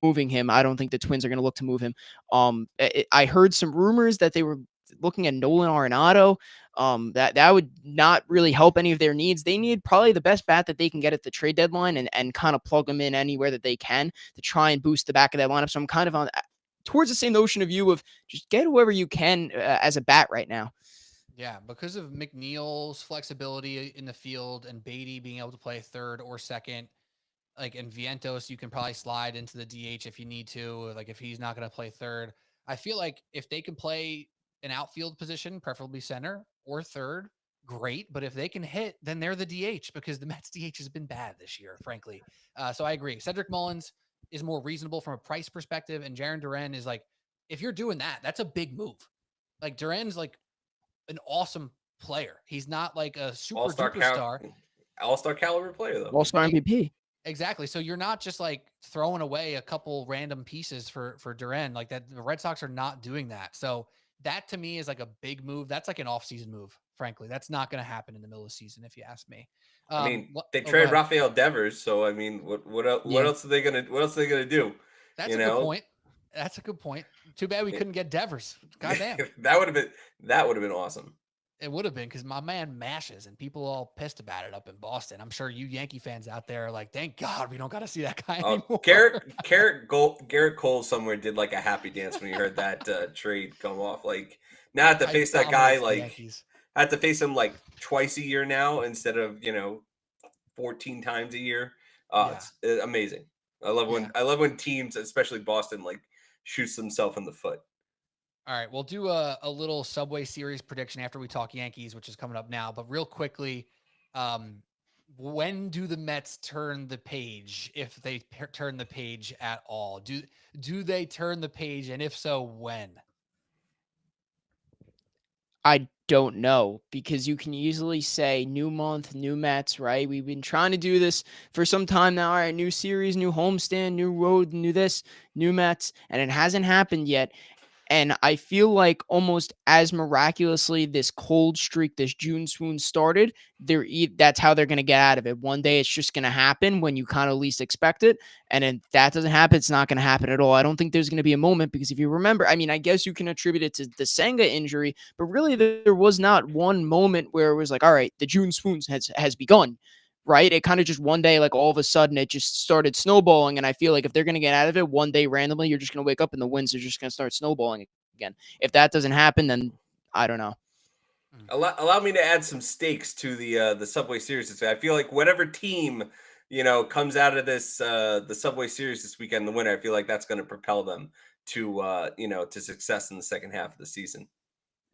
moving him. I don't think the Twins are going to look to move him. I heard some rumors that they were looking at Nolan Arenado. That would not really help any of their needs. They need probably the best bat that they can get at the trade deadline and kind of plug them in anywhere that they can to try and boost the back of that lineup. So I'm kind of on towards the same notion of you of just get whoever you can as a bat right now. Yeah, because of McNeil's flexibility in the field and Beatty being able to play third or second, like in Vientos, you can probably slide into the DH if you need to, like if he's not going to play third. I feel like if they can play an outfield position, preferably center or third, great. But if they can hit, then they're the DH because the Mets DH has been bad this year, frankly. So I agree. Cedric Mullins is more reasonable from a price perspective, and Jarren Duran is like, if you're doing that, that's a big move. Like Duran's like an awesome player. He's not like a super All-star duper star. all-star caliber player though. All-Star MVP. Exactly. So you're not just like throwing away a couple random pieces for Duran like that. The Red Sox are not doing that. So that to me is like a big move. That's like an off-season move. Frankly, that's not going to happen in the middle of the season, if you ask me. I mean, they Go traded ahead. Rafael Devers, so I mean, what else are they gonna do? That's a good point. That's a good point. Too bad we couldn't get Devers. Goddamn. that would have been awesome. It would have been because my man mashes and people all pissed about it up in Boston. I'm sure you Yankee fans out there are like, thank God we don't got to see that guy anymore. Garrett Cole somewhere did like a happy dance when he heard that trade come off. Like now I have to face that guy. Like I have to face him like twice a year now instead of 14 times a year. It's amazing. I love when teams, especially Boston, like shoots themselves in the foot. All right, we'll do a little Subway Series prediction after we talk Yankees, which is coming up now. But real quickly, when do the Mets turn the page? If they turn the page at all, do they turn the page, and if so, when? I don't know, because you can easily say new month, new Mets, right? We've been trying to do this for some time now. All right, new series, new homestand, new road, new this, new Mets, and it hasn't happened yet. And I feel like almost as miraculously this cold streak, this June swoon started, that's how they're going to get out of it. One day it's just going to happen when you kind of least expect it. And then that doesn't happen. It's not going to happen at all. I don't think there's going to be a moment because if you remember, I mean, I guess you can attribute it to the Senga injury, but really there was not one moment where it was like, all right, the June swoon has begun. Right? It kind of just one day, like all of a sudden, it just started snowballing. And I feel like if they're going to get out of it one day randomly, you're just going to wake up and the winds are just going to start snowballing again. If that doesn't happen, then I don't know. Allow me to add some stakes to the Subway Series. I feel like whatever team comes out of this the Subway Series this weekend, the winner, I feel like that's going to propel them to to success in the second half of the season.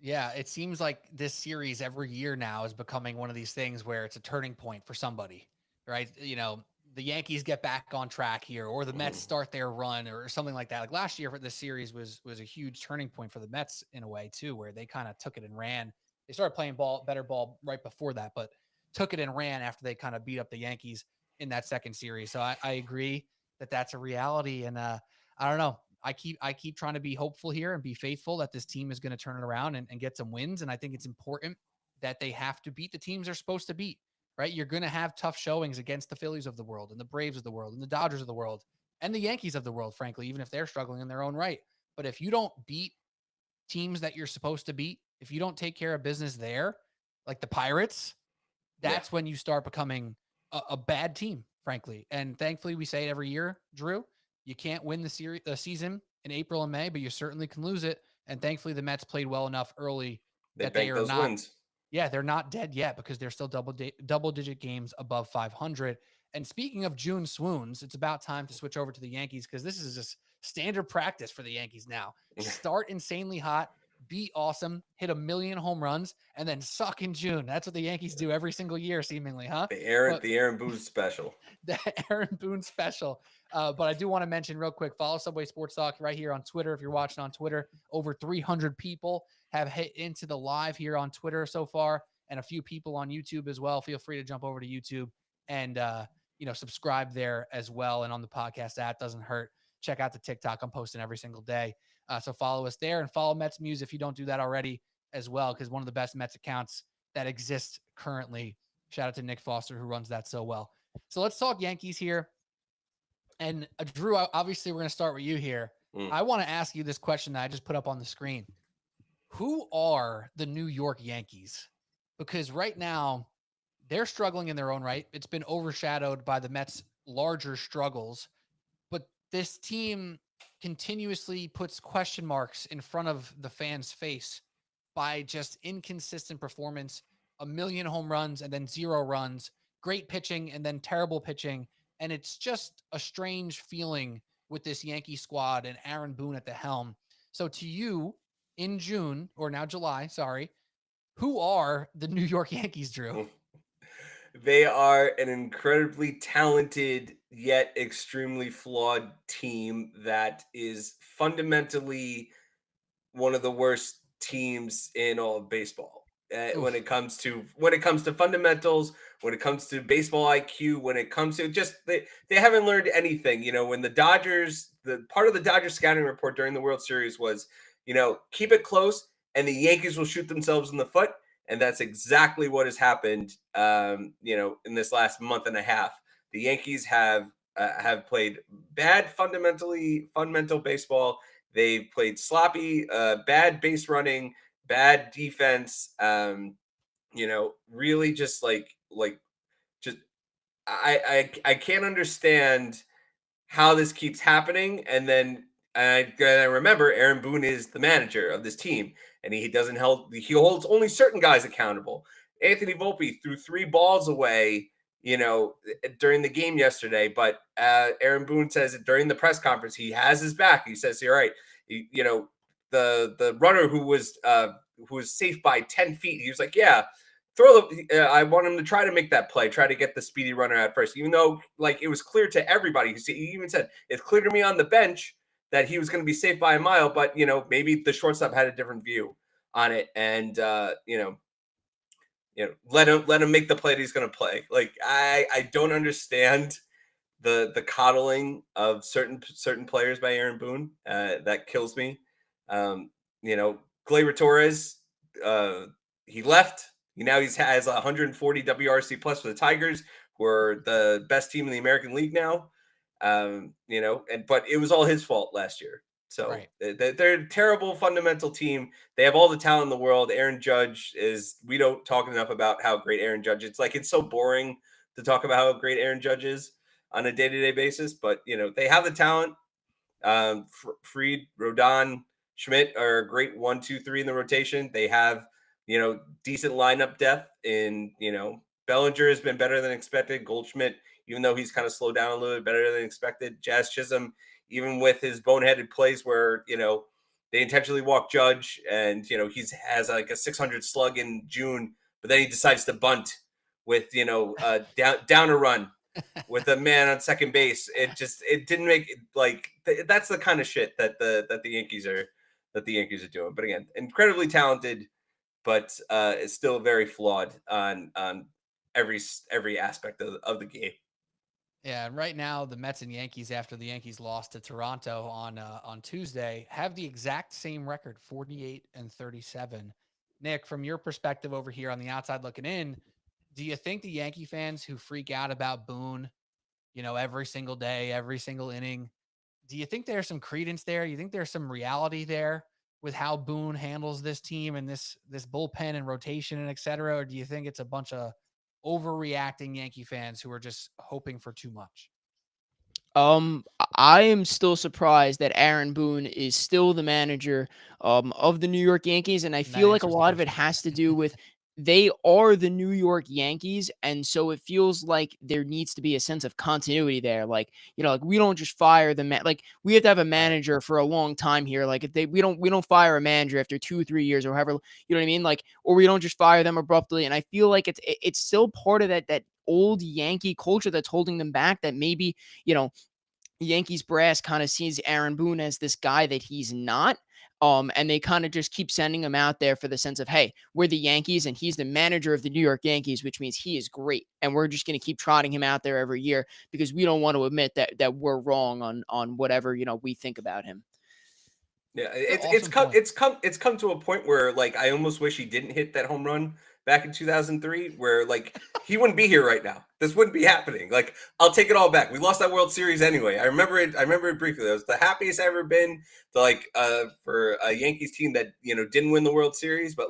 Yeah, it seems like this series every year now is becoming one of these things where it's a turning point for somebody, right? The Yankees get back on track here, or the Mets start their run, or something like that. Like last year for this series was a huge turning point for the Mets in a way too, where they kind of took it and ran. They started playing better ball right before that, but took it and ran after they kind of beat up the Yankees in that second series. So I agree that that's a reality, and I don't know. I keep trying to be hopeful here and be faithful that this team is going to turn it around and get some wins. And I think it's important that they have to beat the teams they're supposed to beat, right? You're going to have tough showings against the Phillies of the world and the Braves of the world and the Dodgers of the world and the Yankees of the world, frankly, even if they're struggling in their own right. But if you don't beat teams that you're supposed to beat, if you don't take care of business there, like the Pirates, that's when you start becoming a bad team, frankly. And thankfully, we say it every year, Drew. You can't win the season in April and May, but you certainly can lose it. And thankfully, the Mets played well enough early that they are not. Wins. Yeah, they're not dead yet because they're still double-digit games above 500. And speaking of June swoons, it's about time to switch over to the Yankees because this is just standard practice for the Yankees now. Start insanely hot, be awesome, hit 1 million home runs, and then suck in June. That's what the Yankees do every single year, seemingly, huh? The Aaron Boone special. The Aaron Boone special. But I do want to mention real quick, follow Subway Sports Talk right here on Twitter. If you're watching on Twitter, over 300 people have hit into the live here on Twitter so far, and a few people on YouTube as well. Feel free to jump over to YouTube and subscribe there as well. And on the podcast app, doesn't hurt. Check out the TikTok. I'm posting every single day. So follow us there and follow MetsMuse if you don't do that already as well, because one of the best Mets accounts that exists currently. Shout out to Nick Foster, who runs that so well. So let's talk Yankees here. And Drew, obviously we're going to start with you here. I want to ask you this question that I just put up on the screen. Who are the New York Yankees? Because right now they're struggling in their own right. It's been overshadowed by the Mets' larger struggles, but this team continuously puts question marks in front of the fans' face by just inconsistent performance, 1 million home runs and then 0 runs, great pitching and then terrible pitching. And it's just a strange feeling with this Yankee squad and Aaron Boone at the helm. So to you, in June, or now July, sorry, Who are the New York Yankees, Drew? They are an incredibly talented yet extremely flawed team that is fundamentally one of the worst teams in all of baseball. When Oof. it comes to fundamentals, when it comes to baseball IQ, when it comes to just they haven't learned anything. When the part of the Dodgers scouting report during the World Series was, keep it close and the Yankees will shoot themselves in the foot, and that's exactly what has happened. In this last month and a half, the Yankees have played bad fundamental baseball. They've played sloppy, bad base running, bad defense. Really just just I can't understand how this keeps happening. And then I remember Aaron Boone is the manager of this team, and he holds only certain guys accountable. Anthony Volpe threw 3 balls away, during the game yesterday. But Aaron Boone says that during the press conference, he has his back. He says, "You're right. The runner who was safe by 10 feet. He was like, yeah." I want him to try to make that play, try to get the speedy runner at first, even though it was clear to everybody. He even said, it's clear to me on the bench that he was going to be safe by a mile, but maybe the shortstop had a different view on it. And, let him make the play that he's going to play. I don't understand the coddling of certain players by Aaron Boone. That kills me. Gleyber Torres, he left. Now he has 140 WRC plus for the Tigers, who are the best team in the American League now. But it was all his fault last year. So Right. They're a terrible fundamental team. They have all the talent in the world. Aaron Judge we don't talk enough about how great Aaron Judge is. It's so boring to talk about how great Aaron Judge is on a day-to-day basis. But, they have the talent. Fried, Rodon, Schmidt are a great 1, 2, 3 in the rotation. They have, decent lineup depth in, Bellinger has been better than expected. Goldschmidt, even though he's kind of slowed down a little bit, better than expected. Jazz Chisholm, even with his boneheaded plays where, they intentionally walk Judge and, he has like a 600 slug in June, but then he decides to bunt with, down a run with a man on second base. It didn't make that's the kind of shit that the Yankees are doing. But again, incredibly talented, but it's still very flawed on every aspect of the game. Yeah, and right now the Mets and Yankees, after the Yankees lost to Toronto on Tuesday, have the exact same record, 48-37. Nick, from your perspective over here on the outside looking in, do you think the Yankee fans who freak out about Boone, every single day, every single inning, do you think there's some credence there? You think there's some reality there with how Boone handles this team and this bullpen and rotation and et cetera? Or do you think it's a bunch of overreacting Yankee fans who are just hoping for too much? I am still surprised that Aaron Boone is still the manager of the New York Yankees, and I And that feel like a answers the lot of it question. has to do with they are the New York Yankees, and so it feels like there needs to be a sense of continuity there. Like we don't just fire the like we have to have a Right. manager for a long time here. Like if we don't fire a manager after 2-3 years or however, you know what I mean? Like, or we don't just fire them abruptly. And I feel like it's still part of that old Yankee culture that's holding them back. That maybe Yankees brass kind of sees Aaron Boone as this guy that he's not. And they kind of just keep sending him out there for the sense of, hey, we're the Yankees and he's the manager of the New York Yankees, which means he is great. And we're just going to keep trotting him out there every year because we don't want to admit that we're wrong on whatever, we think about him. Yeah, That's an awesome point. it's come to a point where I almost wish he didn't hit that home run back in 2003, where he wouldn't be here right now. This wouldn't be happening. I'll take it all back. We lost that World Series anyway. I remember it briefly. That was the happiest I've ever been for a Yankees team that didn't win the World Series. But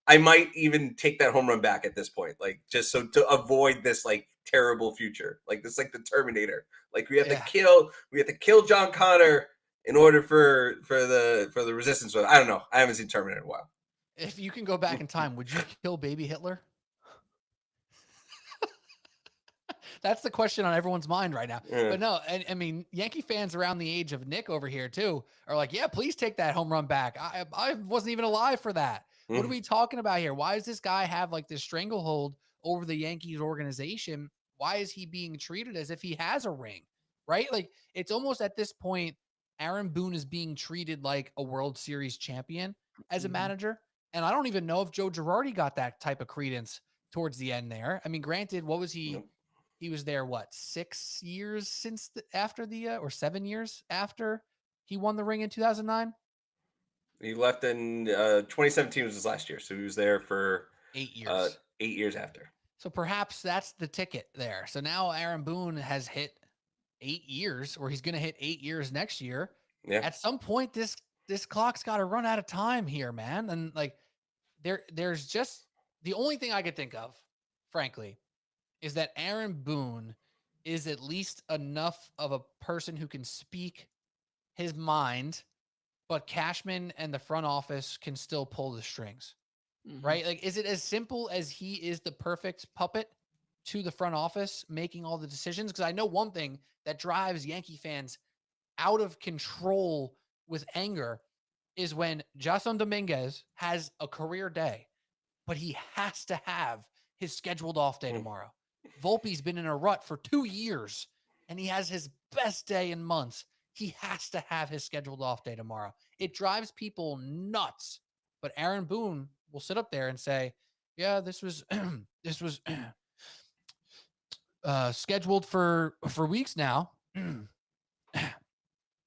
I might even take that home run back at this point, just so to avoid this terrible future, this the Terminator. We have to kill John Connor in order for the resistance. I don't know. I haven't seen Terminator in a while. If you can go back in time, would you kill baby Hitler? That's the question on everyone's mind right now. Yeah. But no, and I mean, Yankee fans around the age of Nick over here too are like, yeah, please take that home run back. I wasn't even alive for that. What are we talking about here? Why does this guy have like this stranglehold over the Yankees organization? Why is he being treated as if he has a ring? Right? Like it's almost at this point, Aaron Boone is being treated like a World Series champion as a manager. And I don't even know if Joe Girardi got that type of credence towards the end there. I mean, granted, what was he? Nope. He was there, what, 6 years since after the, or 7 years after he won the ring in 2009? He left in 2017 was his last year, so he was there for 8 years. 8 years after. So perhaps that's the ticket there. So now Aaron Boone has hit 8 years, or he's going to hit 8 years next year. Yeah. At some point, this clock's got to run out of time here, man. And like there's just the only thing I could think of, frankly, is that Aaron Boone is at least enough of a person who can speak his mind, but Cashman and the front office can still pull the strings, right? Like, is it as simple as he is the perfect puppet to the front office making all the decisions? Because I know one thing that drives Yankee fans out of control with anger is when Jason Dominguez has a career day, but he has to have his scheduled off day tomorrow. Volpe's been in a rut for 2 years and he has his best day in months. He has to have his scheduled off day tomorrow. It drives people nuts. But Aaron Boone will sit up there and say, yeah, this was this was scheduled for weeks now.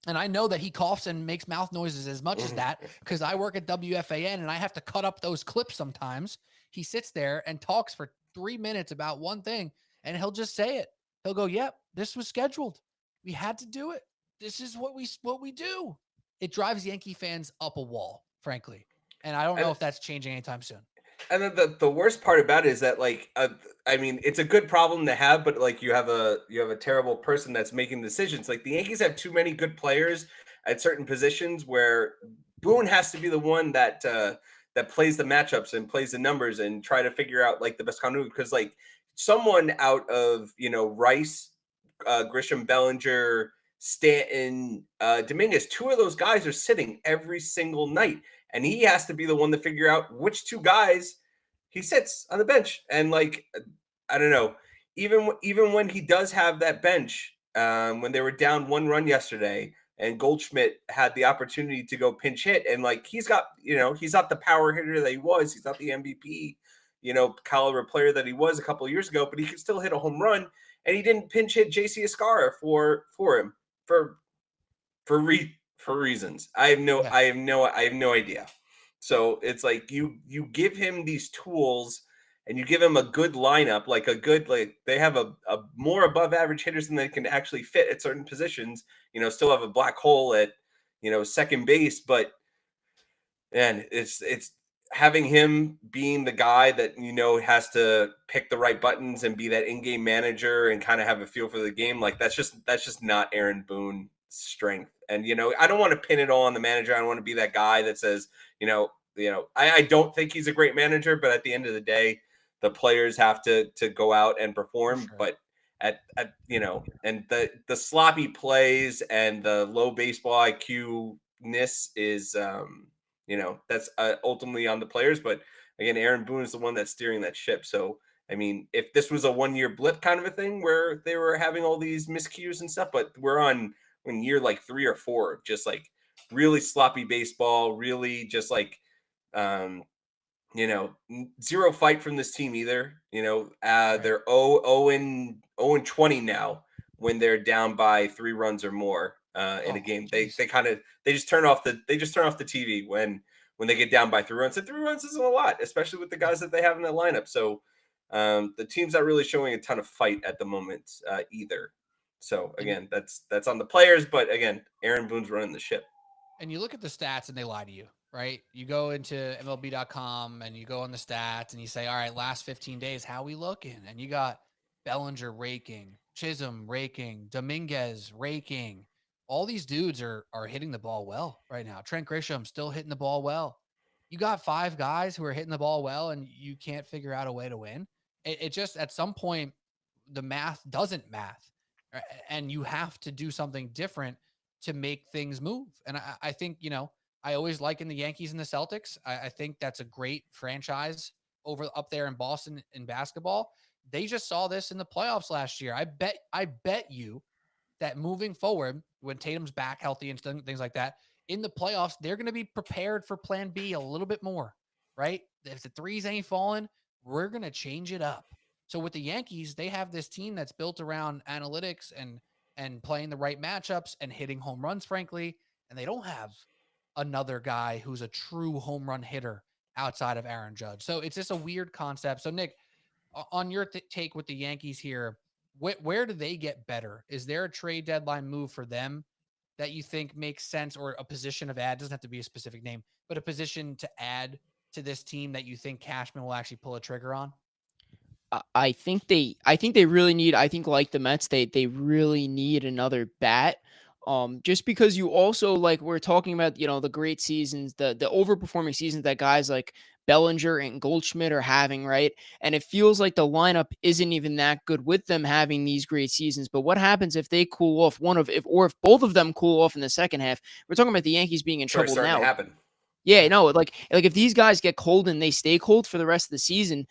And I know that he coughs and makes mouth noises as much as that because I work at WFAN and I have to cut up those clips sometimes. He sits there and talks for 3 minutes about one thing and he'll just say it. He'll go, yep, this was scheduled. We had to do it. This is what we do. It drives Yankee fans up a wall, frankly. And I don't know if that's changing anytime soon. And then the worst part about it is that, like, I mean, it's a good problem to have, but like you have a terrible person that's making decisions. Like the Yankees have too many good players at certain positions where Boone has to be the one that that plays the matchups and plays the numbers and try to figure out like the best continuity. Because like someone out of Rice, Grisham, Bellinger, Stanton, Dominguez, two of those guys are sitting every single night. And he has to be the one to figure out which two guys he sits on the bench. And like, I don't know, even when he does have that bench, when they were down 1 run yesterday and Goldschmidt had the opportunity to go pinch hit, and like he's got, he's not the power hitter that he was. He's not the MVP, caliber player that he was a couple of years ago, but he could still hit a home run. And he didn't pinch hit JC Escara for him for reasons. I have no idea. So it's like you give him these tools and you give him a good lineup, like they have a more above average hitters than they can actually fit at certain positions, still have a black hole at, second base, but and it's having him being the guy that has to pick the right buttons and be that in-game manager and kind of have a feel for the game. Like that's just not Aaron Boone's strength. And I don't want to pin it all on the manager. I don't want to be that guy that says, I don't think he's a great manager, but at the end of the day, the players have to go out and perform. Sure. But at and the sloppy plays and the low baseball IQ-ness is that's ultimately on the players. But again, Aaron Boone is the one that's steering that ship. So I mean, if this was a 1-year blip kind of a thing where they were having all these miscues and stuff, but we're on in year like 3 or 4 of just like really sloppy baseball, really just like zero fight from this team either. They're 0-20 now when they're down by 3 runs or more in a game. They just turn off the TV when they get down by 3 runs. And 3 runs isn't a lot, especially with the guys that they have in that lineup. So the team's not really showing a ton of fight at the moment either. So again, that's on the players, but again, Aaron Boone's running the ship. And you look at the stats and they lie to you, right? You go into MLB.com and you go on the stats and you say, all right, last 15 days, how we looking? And you got Bellinger raking, Chisholm raking, Dominguez raking. All these dudes are hitting the ball well right now. Trent Grisham still hitting the ball well. You got 5 guys who are hitting the ball well and you can't figure out a way to win. It just, at some point, the math doesn't math. And you have to do something different to make things move. And I think, I always liken the Yankees and the Celtics. I think that's a great franchise over up there in Boston in basketball. They just saw this in the playoffs last year. I bet you that moving forward, when Tatum's back healthy and things like that, in the playoffs, they're going to be prepared for plan B a little bit more, right? If the threes ain't falling, we're going to change it up. So with the Yankees, they have this team that's built around analytics and playing the right matchups and hitting home runs, frankly, and they don't have another guy who's a true home run hitter outside of Aaron Judge. So it's just a weird concept. So Nick, on your take with the Yankees here, where do they get better? Is there a trade deadline move for them that you think makes sense, or a position of add? Doesn't have to be a specific name, but a position to add to this team that you think Cashman will actually pull a trigger on? I think they really need, I think like the Mets, they really need another bat. Just because you also, like, we're talking about, the great seasons, the overperforming seasons that guys like Bellinger and Goldschmidt are having, right? And it feels like the lineup isn't even that good with them having these great seasons. But what happens if they cool off, if both of them cool off in the second half? We're talking about the Yankees being in Sure, it's trouble starting to now. happen. Yeah, no, like if these guys get cold and they stay cold for the rest of the season,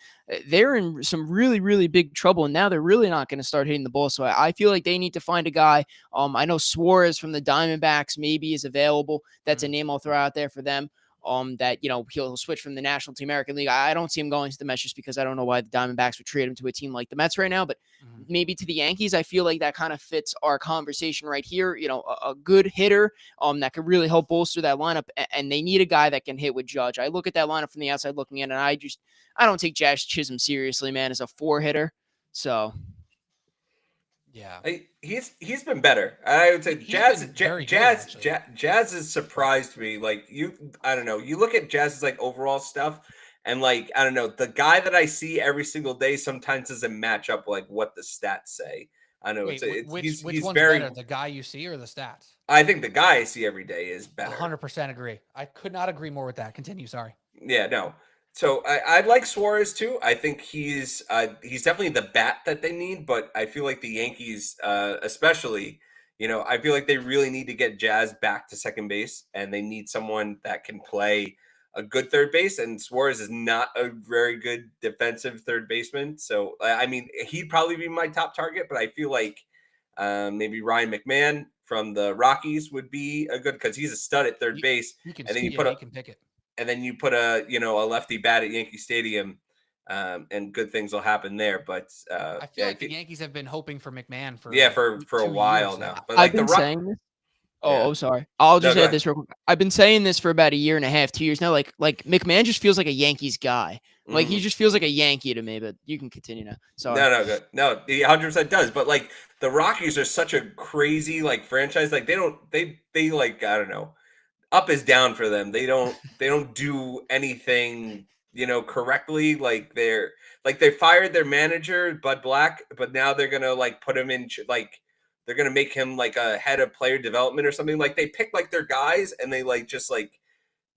they're in some really, really big trouble. And now they're really not going to start hitting the ball. So I feel like they need to find a guy. I know Suarez from the Diamondbacks maybe is available. That's a name I'll throw out there for them. That he'll switch from the National to American League. I don't see him going to the Mets just because I don't know why the Diamondbacks would trade him to a team like the Mets right now. But maybe to the Yankees, I feel like that kind of fits our conversation right here. A good hitter that could really help bolster that lineup, and they need a guy that can hit with Judge. I look at that lineup from the outside looking in, and I don't take Jazz Chisholm seriously, man, as a 4 hitter. So Yeah, He's been better. I would say He's been very good, actually. Jazz has surprised me. Like, I don't know. You look at Jazz's like overall stuff, and like, I don't know, the guy that I see every single day sometimes doesn't match up like what the stats say. I know Wait, which he's one's very. better, the guy you see or the stats? I think the guy I see every day is better. 100% agree. I could not agree more with that. Continue. Sorry. Yeah, no. So I like Suarez too. I think he's definitely the bat that they need, but I feel like the Yankees, especially, I feel like they really need to get Jazz back to second base, and they need someone that can play a good third base. And Suarez is not a very good defensive third baseman, so I mean he'd probably be my top target. But I feel like maybe Ryan McMahon from the Rockies would be a good, because he's a stud at third base, He can, and then he can pick it. and then you put a lefty bat at Yankee Stadium, and good things will happen there. But I feel like the Yankees have been hoping for McMahon for for a 2 while years now. now. But I've like been saying this. Yeah. Oh, sorry. I'll just go add ahead. this real quick. I've been saying this for about a year and a half, 2 years now. Like McMahon just feels like a Yankees guy. Like he just feels like a Yankee to me. But you can continue now. Sorry. No, good. No, he 100% does. But like the Rockies are such a crazy like franchise. Like they like, I don't know, up is down for them. They don't do anything, correctly. Like they fired their manager Bud Black, but now they're gonna like put him in like they're gonna make him like a head of player development or something. Like they pick like their guys, and they like just like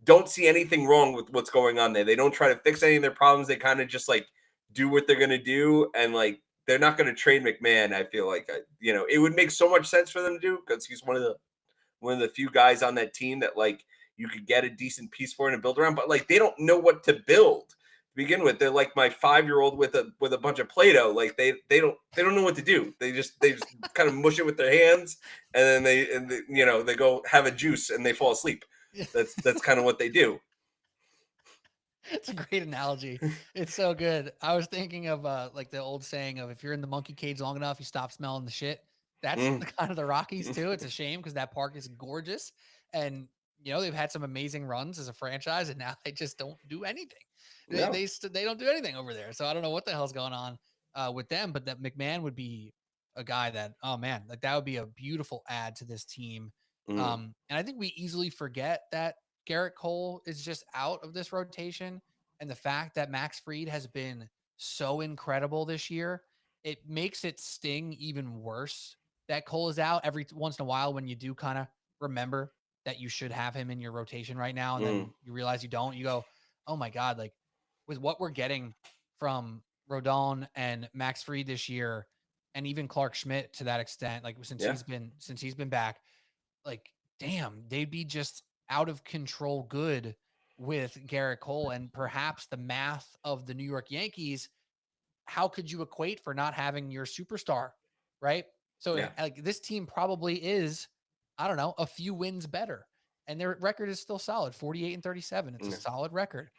don't see anything wrong with what's going on there. They don't try to fix any of their problems. They kind of just like do what they're gonna do, and like they're not gonna trade McMahon. I feel like it would make so much sense for them to do, because he's one of the few guys on that team that like you could get a decent piece for and build around. But like they don't know what to build to begin with. They're like my 5-year-old with a bunch of Play-Doh. Like they don't know what to do. They just kind of mush it with their hands, and then they go have a juice and they fall asleep. That's kind of what they do. It's a great analogy. It's so good. I was thinking of like the old saying of, if you're in the monkey cage long enough, you stop smelling the shit. That's kind of the Rockies too. It's a shame because that park is gorgeous, and they've had some amazing runs as a franchise, and now they just don't do anything. No. They don't do anything over there. So I don't know what the hell's going on with them. But that McMahon would be a guy that, oh man, like that would be a beautiful add to this team. And I think we easily forget that Garrett Cole is just out of this rotation. And the fact that Max Fried has been so incredible this year, it makes it sting even worse that Cole is out every once in a while, when you do kind of remember that you should have him in your rotation right now. And then you realize you don't. You go, oh my God, like with what we're getting from Rodon and Max Fried this year, and even Clark Schmidt to that extent, like since he's been back, like, damn, they'd be just out of control good with Garrett Cole, and perhaps the math of the New York Yankees, how could you equate for not having your superstar, right? So Yeah. like this team probably is, I don't know, a few wins better, and their record is still solid, 48-37. It's a Yeah. solid record.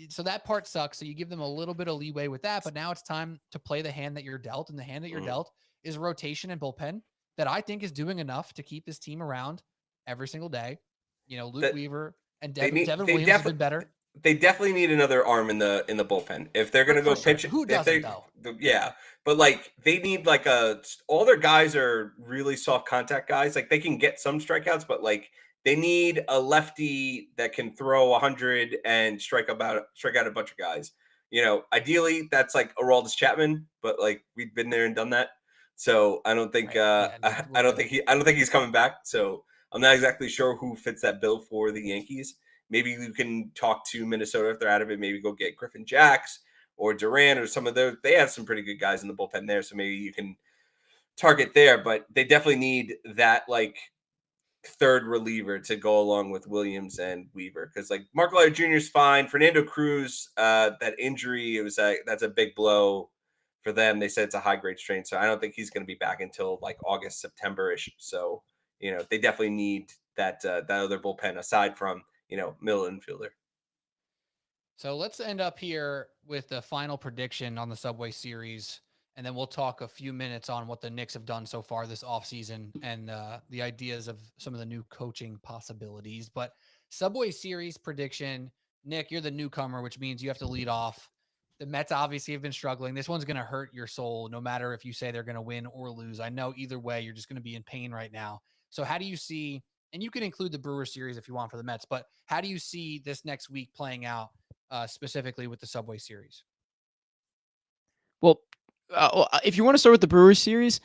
So that part sucks. So you give them a little bit of leeway with that, but now it's time to play the hand that you're dealt, and the hand that you're dealt is rotation and bullpen that I think is doing enough to keep this team around every single day. Luke That Weaver and they need. Devin They Williams has been definitely. better. They definitely need another arm in the bullpen if they're gonna For go sure. pitch. Who If doesn't they, though? yeah, but like they need like all their guys are really soft contact guys. Like they can get some strikeouts, but like they need a lefty that can throw 100 and strike out a bunch of guys. Ideally that's like Aroldis Chapman, but like we've been there and done that. So I don't think Right. Yeah, I don't think he's coming back. So I'm not exactly sure who fits that bill for the Yankees. Maybe you can talk to Minnesota if they're out of it. Maybe go get Griffin Jacks or Duran or some of those. They have some pretty good guys in the bullpen there, so maybe you can target there. But they definitely need that like third reliever to go along with Williams and Weaver, because like Mark Leiter Jr. is fine. Fernando Cruz, that injury, that's a big blow for them. They said it's a high grade strain, so I don't think he's going to be back until like August, September ish. So they definitely need that other bullpen aside from middle infielder. So let's end up here with the final prediction on the Subway Series, and then we'll talk a few minutes on what the Knicks have done so far this offseason and the ideas of some of the new coaching possibilities. But Subway Series prediction, Nick, you're the newcomer, which means you have to lead off. The Mets obviously have been struggling. This one's going to hurt your soul, no matter if you say they're going to win or lose. I know either way, you're just going to be in pain right now. So how do you see, and you can include the Brewers series if you want for the Mets, but how do you see this next week playing out? Specifically with the Subway Series? Well, if you want to start with the Brewers series,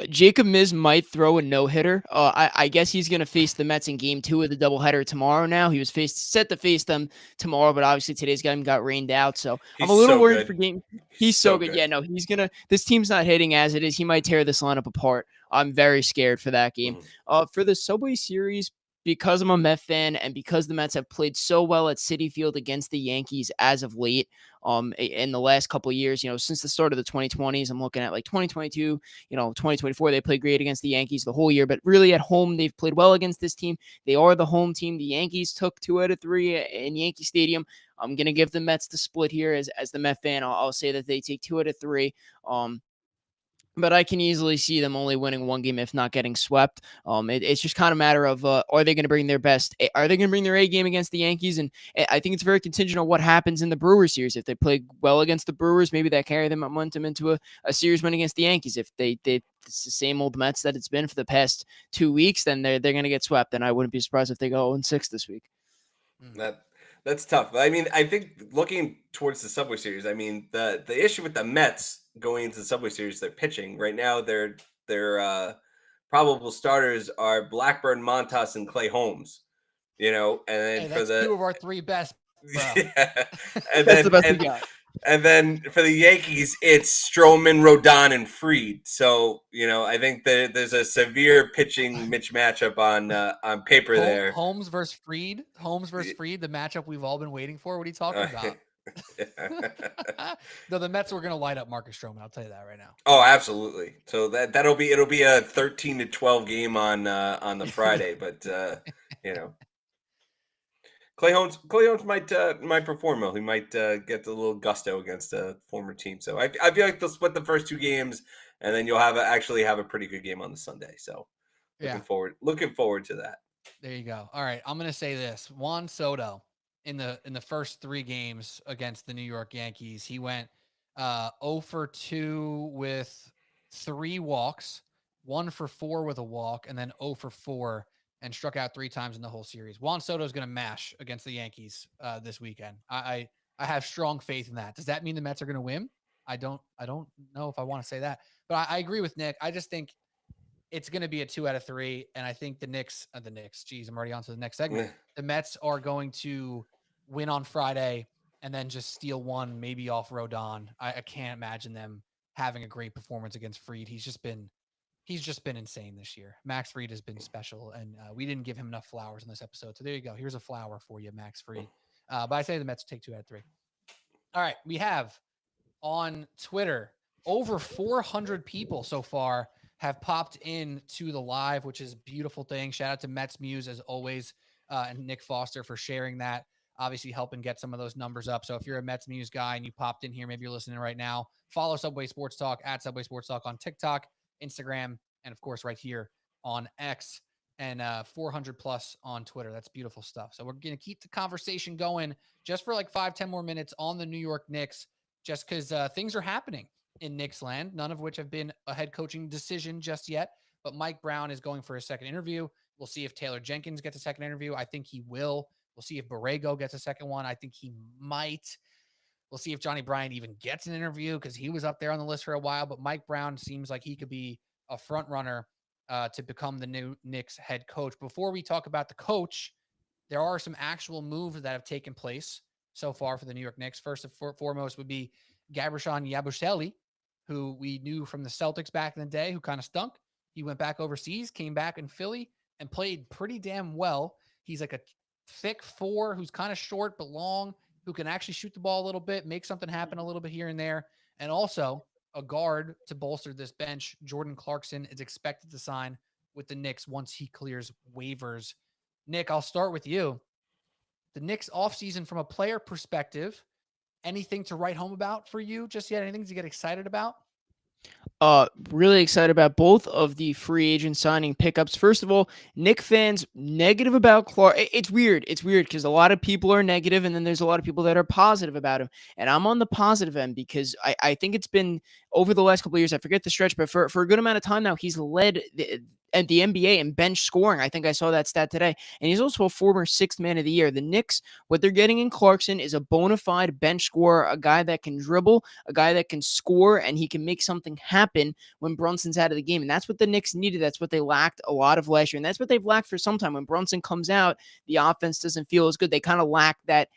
Jacob Miz might throw a no-hitter. I guess he's going to face the Mets in Game 2 of the doubleheader tomorrow now. He was set to face them tomorrow, but obviously today's game got rained out, so I'm a little worried for Game. He's so good. Yeah, no, he's going to – this team's not hitting as it is. He might tear this lineup apart. I'm very scared for that game. For the Subway Series, because I'm a Met fan and because the Mets have played so well at Citi Field against the Yankees as of late, in the last couple of years, since the start of the 2020s, I'm looking at like 2022, 2024, they played great against the Yankees the whole year, but really at home, they've played well against this team. They are the home team. The Yankees took 2 out of 3 in Yankee Stadium. I'm going to give the Mets the split here as the Met fan. I'll say that they take 2 out of 3. But I can easily see them only winning 1 game, if not getting swept. It's just kind of a matter of, are they going to bring their best? Are they going to bring their A game against the Yankees? And I think it's very contingent on what happens in the Brewers series. If they play well against the Brewers, maybe that carry them momentum into a series win against the Yankees. If it's the same old Mets that it's been for the past 2 weeks, then they're going to get swept. And I wouldn't be surprised if they go 0-6 this week. That's tough. I mean, I think looking towards the Subway Series, I mean, the issue with the Mets going into the Subway Series, they're pitching right now. Their probable starters are Blackburn, Montas, and Clay Holmes. And then hey, for that's 2 of our 3 best, bro. yeah, and That's then the best we got. And then for the Yankees, it's Stroman, Rodon, and Fried. So I think that there's a severe pitching matchup on paper there. Holmes versus Fried. The matchup we've all been waiting for. What are you talking about? No, the Mets were going to light up Marcus Stroman. I'll tell you that right now. Oh, absolutely. So it'll be a 13-12 game on the Friday, but Clay Holmes might perform well. He might get a little gusto against a former team. So I feel like they'll split the first 2 games, and then you'll actually have a pretty good game on the Sunday. So looking forward to that. There you go. All right, I'm going to say this: Juan Soto in the first 3 games against the New York Yankees, he went 0 for 2 with 3 walks, 1 for 4 with a walk, and then 0 for 4. And struck out 3 times in the whole series. Juan Soto is going to mash against the Yankees this weekend. I have strong faith in that. Does that mean the Mets are going to win? I don't know if I want to say that, but I agree with Nick. I just think it's going to be a 2 out of 3, and I think the Knicks. Geez, I'm already on to the next segment. The Mets are going to win on Friday and then just steal 1, maybe off Rodon. I can't imagine them having a great performance against Fried. He's just been He's just been insane this year. Max Fried has been special, and we didn't give him enough flowers in this episode. So there you go. Here's a flower for you, Max Fried. But I say the Mets take 2 out of 3. All right, we have on Twitter over 400 people so far have popped in to the live, which is a beautiful thing. Shout out to MetsMuse as always, and Nick Foster for sharing that. Obviously helping get some of those numbers up. So if you're a MetsMuse guy and you popped in here, maybe you're listening right now, follow Subway Sports Talk at Subway Sports Talk on TikTok, Instagram, and of course right here on X, and 400 plus on Twitter. That's beautiful stuff. So we're going to keep the conversation going just for like 5-10 more minutes on the New York Knicks, just because things are happening in Knicks land, none of which have been a head coaching decision just yet. But Mike Brown is going for a second interview. We'll see if Taylor Jenkins gets a second interview. I think he will. We'll see if Borrego gets a second one. I think he might. We'll see if Johnny Bryant even gets an interview because he was up there on the list for a while. But Mike Brown seems like he could be a front runner to become the new Knicks head coach. Before we talk about the coach, there are some actual moves that have taken place so far for the New York Knicks. First and foremost would be Gabrishon Yabusele, who we knew from the Celtics back in the day, who kind of stunk. He went back overseas, came back in Philly, and played pretty damn well. He's like a thick 4 who's kind of short but long, who can actually shoot the ball a little bit, make something happen a little bit here and there. And also a guard to bolster this bench. Jordan Clarkson is expected to sign with the Knicks once he clears waivers. Nick, I'll start with you. The Knicks offseason from a player perspective, anything to write home about for you just yet? Anything to get excited about? Really excited about both of the free agent signing pickups. First of all, Knick fans negative about Clark. It's weird. It's weird because a lot of people are negative, and then there's a lot of people that are positive about him. And I'm on the positive end because I think it's been over the last couple of years. I forget the stretch, but for a good amount of time now, he's led at the NBA in bench scoring. I think I saw that stat today. And he's also a former 6th man of the year. The Knicks, what they're getting in Clarkson is a bona fide bench scorer, a guy that can dribble, a guy that can score, and he can make something happen when Brunson's out of the game. And that's what the Knicks needed. That's what they lacked a lot of last year. And that's what they've lacked for some time. When Brunson comes out, the offense doesn't feel as good. They kind of lack that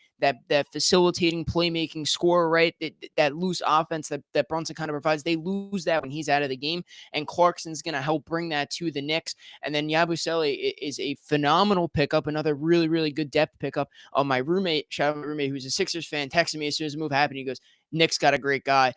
facilitating, playmaking scorer, right? That loose offense that Brunson kind of provides. They lose that when he's out of the game, and Clarkson's going to help bring that to the Knicks. And then Yabusele is a phenomenal pickup, another really, really good depth pickup. My roommate, shout out my roommate, who's a Sixers fan, texted me as soon as the move happened. He goes, Knicks got a great guy.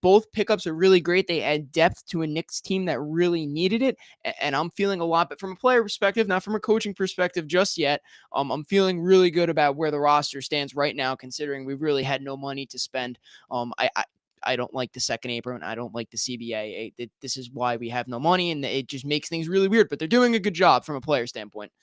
Both pickups are really great. They add depth to a Knicks team that really needed it, and I'm feeling a lot. But from a player perspective, not from a coaching perspective just yet, I'm feeling really good about where the roster stands right now, considering we've really had no money to spend. I don't like the second apron. I don't like the CBA. This is why we have no money, and it just makes things really weird. But they're doing a good job from a player standpoint.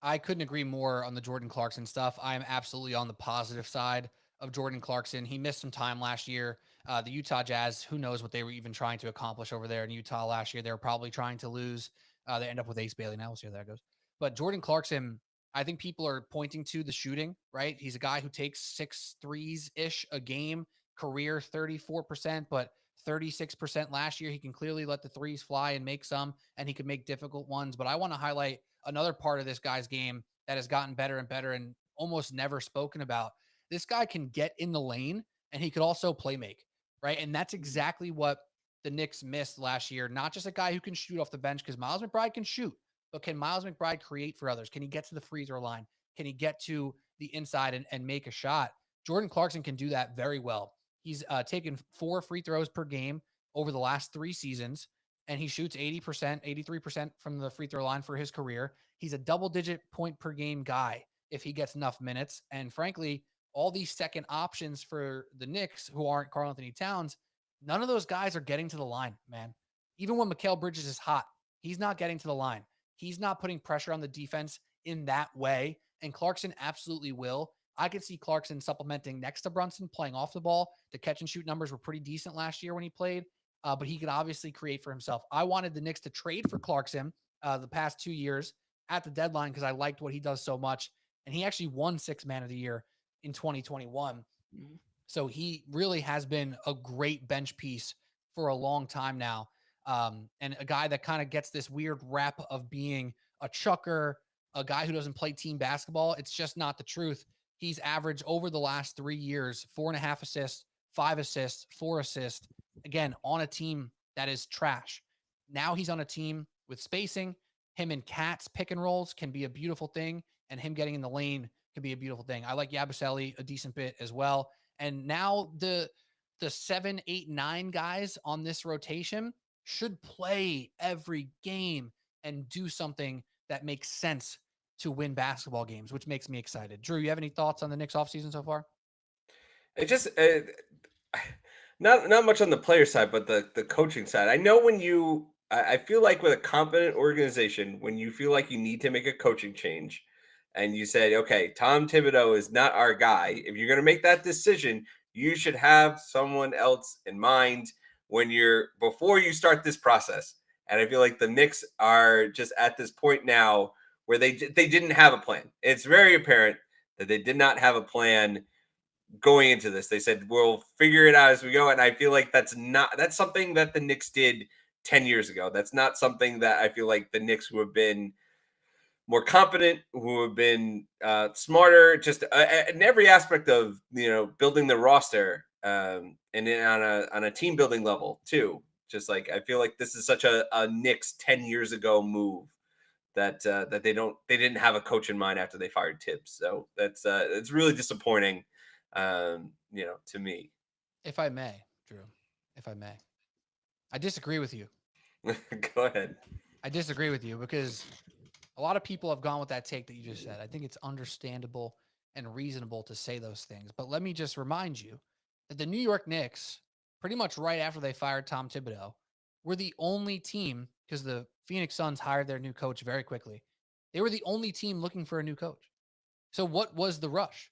I couldn't agree more on the Jordan Clarkson stuff. I am absolutely on the positive side of Jordan Clarkson. He missed some time last year. The Utah Jazz, who knows what they were even trying to accomplish over there in Utah last year. They were probably trying to lose. They end up with Ace Bailey now. We'll see how that goes. But Jordan Clarkson, I think people are pointing to the shooting, right? He's a guy who takes 6 threes-ish a game, career 34%, but 36% last year. He can clearly let the threes fly and make some, and he could make difficult ones. But I want to highlight another part of this guy's game that has gotten better and better and almost never spoken about. This guy can get in the lane, and he could also play make, right? And that's exactly what the Knicks missed last year. Not just a guy who can shoot off the bench, because Miles McBride can shoot, but can Miles McBride create for others? Can he get to the freezer line? Can he get to the inside and make a shot? Jordan Clarkson can do that very well. He's taken 4 free throws per game over the last 3 seasons, and he shoots 80%, 83% from the free throw line for his career. He's a double-digit point per game guy if he gets enough minutes. And frankly, all these second options for the Knicks who aren't Karl-Anthony Towns, none of those guys are getting to the line, man. Even when Mikal Bridges is hot, he's not getting to the line. He's not putting pressure on the defense in that way, and Clarkson absolutely will. I could see Clarkson supplementing next to Brunson, playing off the ball. The catch and shoot numbers were pretty decent last year when he played, but he could obviously create for himself. I wanted the Knicks to trade for Clarkson the past 2 years at the deadline because I liked what he does so much, and he actually won 6th man of the year in 2021. So he really has been a great bench piece for a long time now. And a guy that kind of gets this weird rap of being a chucker, a guy who doesn't play team basketball. It's just not the truth. He's averaged over the last 3 years, 4.5 assists, 5 assists, 4 assists, again, on a team that is trash. Now he's on a team with spacing. Him and Katz pick and rolls can be a beautiful thing, and him getting in the lane can be a beautiful thing. I like Yabusele a decent bit as well. And now the 7, 8, 9 guys on this rotation should play every game and do something that makes sense to win basketball games, which makes me excited. Drew, you have any thoughts on the Knicks offseason so far? It just not much on the player side, but the coaching side. I know when I feel like with a competent organization, when you feel like you need to make a coaching change, and you said, okay, Tom Thibodeau is not our guy. If you're going to make that decision, you should have someone else in mind before you start this process. And I feel like the Knicks are just at this point now where they didn't have a plan. It's very apparent that they did not have a plan going into this. They said, we'll figure it out as we go. And I feel like that's something that the Knicks did 10 years ago. That's not something that I feel like the Knicks who have been more competent, who have been smarter, just in every aspect of, building the roster, and on a team building level too. Just like, I feel like this is such a Knicks 10 years ago move that they didn't have a coach in mind after they fired Tibbs. So it's really disappointing, to me. If I may, Drew, if I may, I disagree with you. Go ahead. I disagree with you because a lot of people have gone with that take that you just said. I think it's understandable and reasonable to say those things. But let me just remind you that the New York Knicks, pretty much right after they fired Tom Thibodeau, were the only team, because the Phoenix Suns hired their new coach very quickly. They were the only team looking for a new coach. So what was the rush?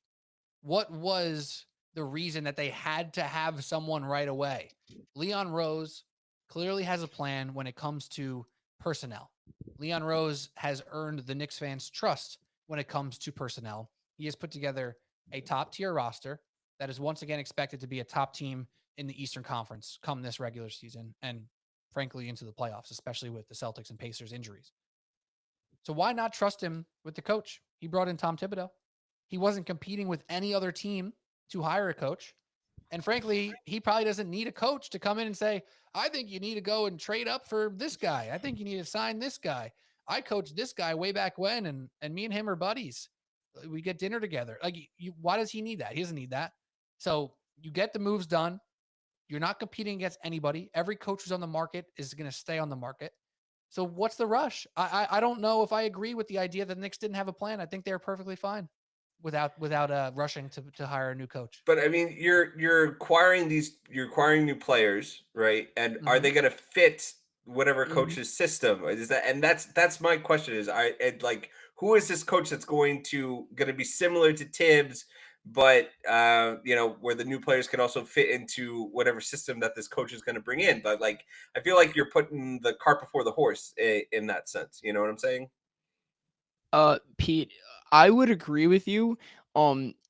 What was the reason that they had to have someone right away? Leon Rose clearly has a plan when it comes to personnel. Leon Rose has earned the Knicks fans' trust when it comes to personnel. He has put together a top-tier roster that is once again expected to be a top team in the Eastern Conference come this regular season and, frankly, into the playoffs, especially with the Celtics and Pacers injuries. So why not trust him with the coach? He brought in Tom Thibodeau. He wasn't competing with any other team to hire a coach. And frankly, he probably doesn't need a coach to come in and say, I think you need to go and trade up for this guy. I think you need to sign this guy. I coached this guy way back when, and me and him are buddies. We get dinner together. Like, why does he need that? He doesn't need that. So you get the moves done. You're not competing against anybody. Every coach who's on the market is going to stay on the market. So what's the rush? I don't know if I agree with the idea that the Knicks didn't have a plan. I think they're perfectly fine without rushing to hire a new coach. But I mean, you're acquiring new players, right? And are Mhm. they going to fit whatever Mhm. coach's system? Is that, and that's my question is, like, who is this coach that's going to be similar to Tibbs, but where the new players can also fit into whatever system that this coach is going to bring in? But like, I feel like you're putting the cart before the horse in that sense. You know what I'm saying? Pete, I would agree with you.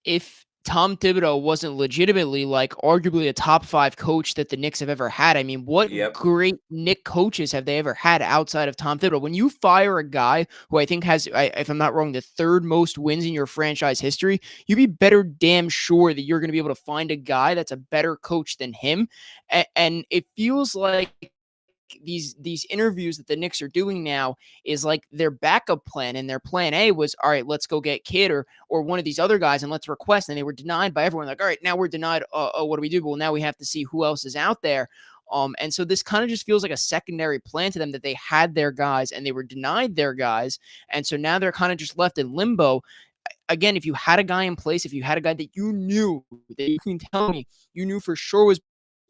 If Tom Thibodeau wasn't legitimately like arguably a top 5 coach that the Knicks have ever had. I mean, what Yep. great Knick coaches have they ever had outside of Tom Thibodeau? When you fire a guy who I think has, if I'm not wrong, the 3rd most wins in your franchise history, you'd be better damn sure that you're going to be able to find a guy that's a better coach than him. And it feels like these interviews that the Knicks are doing now is like their backup plan, and their plan A was, all right, let's go get Kidd or one of these other guys and let's request. And they were denied by everyone. Like, all right, now we're denied. What do we do? Well, now we have to see who else is out there. And so this kind of just feels like a secondary plan to them, that they had their guys and they were denied their guys. And so now they're kind of just left in limbo. Again, if you had a guy in place, if you had a guy that you knew, that you can tell me you knew for sure was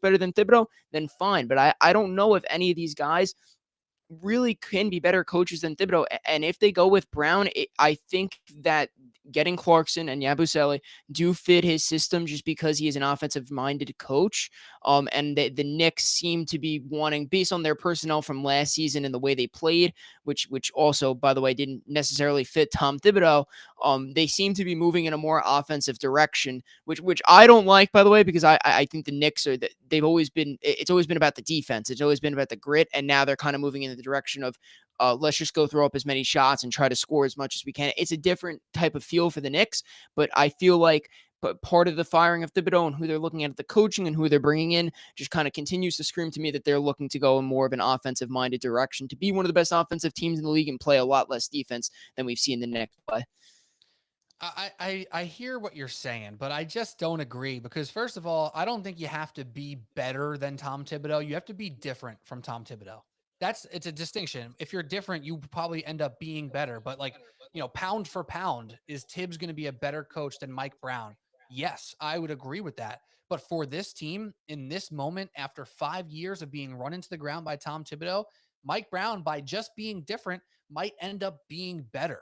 better than Thibodeau, then fine. But I don't know if any of these guys really can be better coaches than Thibodeau. And if they go with Brown, I think that getting Clarkson and Yabusele do fit his system just because he is an offensive-minded coach. And the Knicks seem to be wanting, based on their personnel from last season and the way they played, which also, by the way, didn't necessarily fit Tom Thibodeau. They seem to be moving in a more offensive direction, which I don't like, by the way, because I think the Knicks are that they've always been. It's always been about the defense. It's always been about the grit, and now they're kind of moving in the direction of let's just go throw up as many shots and try to score as much as we can. It's a different type of feel for the Knicks, but I feel like part of the firing of Thibodeau and who they're looking at the coaching and who they're bringing in just kind of continues to scream to me that they're looking to go in more of an offensive-minded direction to be one of the best offensive teams in the league and play a lot less defense than we've seen the Knicks play. I hear what you're saying, but I just don't agree because first of all, I don't think you have to be better than Tom Thibodeau. You have to be different from Tom Thibodeau. It's a distinction. If you're different, you probably end up being better. But like, pound for pound, is Tibbs going to be a better coach than Mike Brown? Yes, I would agree with that. But for this team in this moment, after 5 years of being run into the ground by Tom Thibodeau, Mike Brown, by just being different, might end up being better.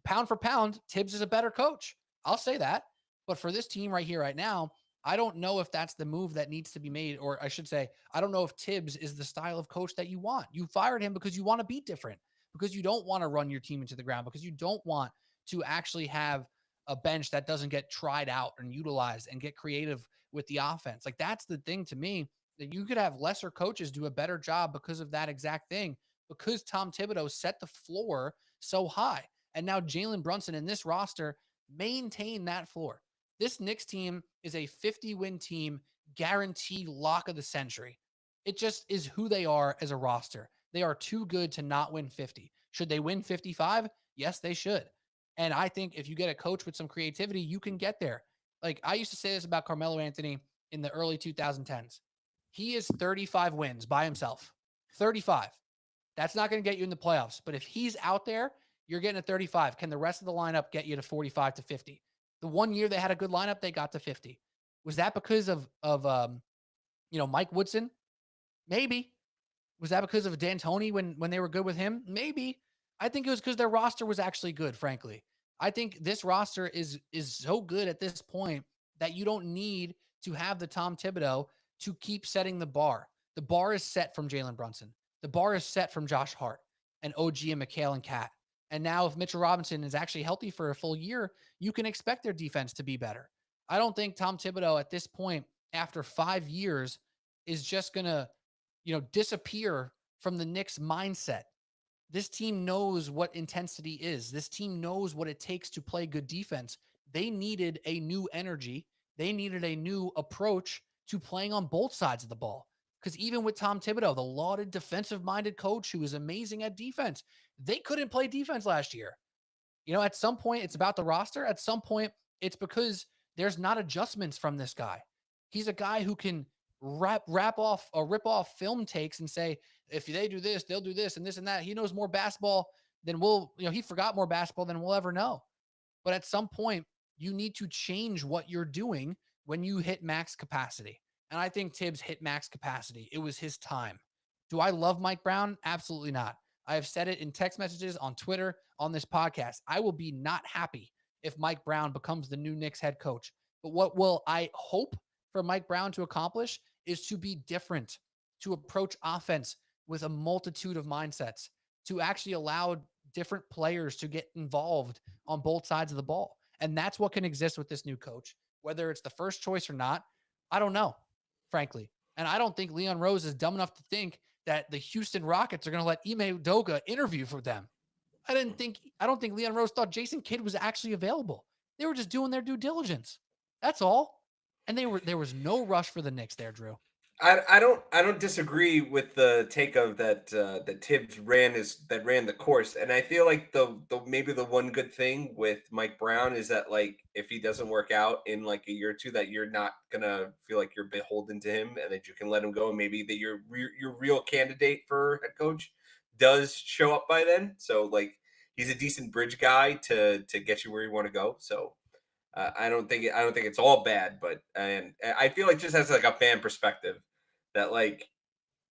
Pound for pound, Tibbs is a better coach. I'll say that. But for this team right here, right now, I don't know if that's the move that needs to be made. Or I should say, I don't know if Tibbs is the style of coach that you want. You fired him because you want to be different, because you don't want to run your team into the ground, because you don't want to actually have a bench that doesn't get tried out and utilized and get creative with the offense. Like, that's the thing to me, that you could have lesser coaches do a better job because of that exact thing, because Tom Thibodeau set the floor so high. And now Jalen Brunson and this roster maintain that floor. This Knicks team is a 50-win team, guaranteed lock of the century. It just is who they are as a roster. They are too good to not win 50. Should they win 55? Yes, they should. And I think if you get a coach with some creativity, you can get there. Like, I used to say this about Carmelo Anthony in the early 2010s. He is 35 wins by himself. 35. That's not going to get you in the playoffs. But if he's out there, you're getting a 35. Can the rest of the lineup get you to 45 to 50? The one year they had a good lineup, they got to 50. Was that because of Mike Woodson? Maybe. Was that because of D'Antoni when they were good with him? Maybe. I think it was because their roster was actually good, frankly. I think this roster is so good at this point that you don't need to have the Tom Thibodeau to keep setting the bar. The bar is set from Jalen Brunson. The bar is set from Josh Hart and OG and McHale and Cat. And now if Mitchell Robinson is actually healthy for a full year, you can expect their defense to be better. I don't think Tom Thibodeau at this point, after 5 years, is just going to, disappear from the Knicks mindset. This team knows what intensity is. This team knows what it takes to play good defense. They needed a new energy. They needed a new approach to playing on both sides of the ball. Because even with Tom Thibodeau, the lauded defensive-minded coach who is amazing at defense, they couldn't play defense last year. At some point, it's about the roster. At some point, it's because there's not adjustments from this guy. He's a guy who can rip off film takes and say, if they do this, they'll do this and this and that. He knows more basketball than he forgot more basketball than we'll ever know. But at some point, you need to change what you're doing when you hit max capacity. And I think Tibbs hit max capacity. It was his time. Do I love Mike Brown? Absolutely not. I have said it in text messages, on Twitter, on this podcast. I will be not happy if Mike Brown becomes the new Knicks head coach. But what will I hope for Mike Brown to accomplish is to be different, to approach offense with a multitude of mindsets, to actually allow different players to get involved on both sides of the ball. And that's what can exist with this new coach. Whether it's the first choice or not, I don't know, frankly. And I don't think Leon Rose is dumb enough to think that the Houston Rockets are going to let Ime Udoka interview for them. I don't think Leon Rose thought Jason Kidd was actually available. They were just doing their due diligence. That's all. And there was no rush for the Knicks there, Drew. I don't disagree with the take of that that Tibbs ran the course, and I feel like the maybe the one good thing with Mike Brown is that, like, if he doesn't work out in like a year or two, that you're not gonna feel like you're beholden to him, and that you can let him go, and maybe that your real candidate for head coach does show up by then. So like, he's a decent bridge guy to get you where you want to go. So I don't think it's all bad, but and I feel like just as like a fan perspective, that like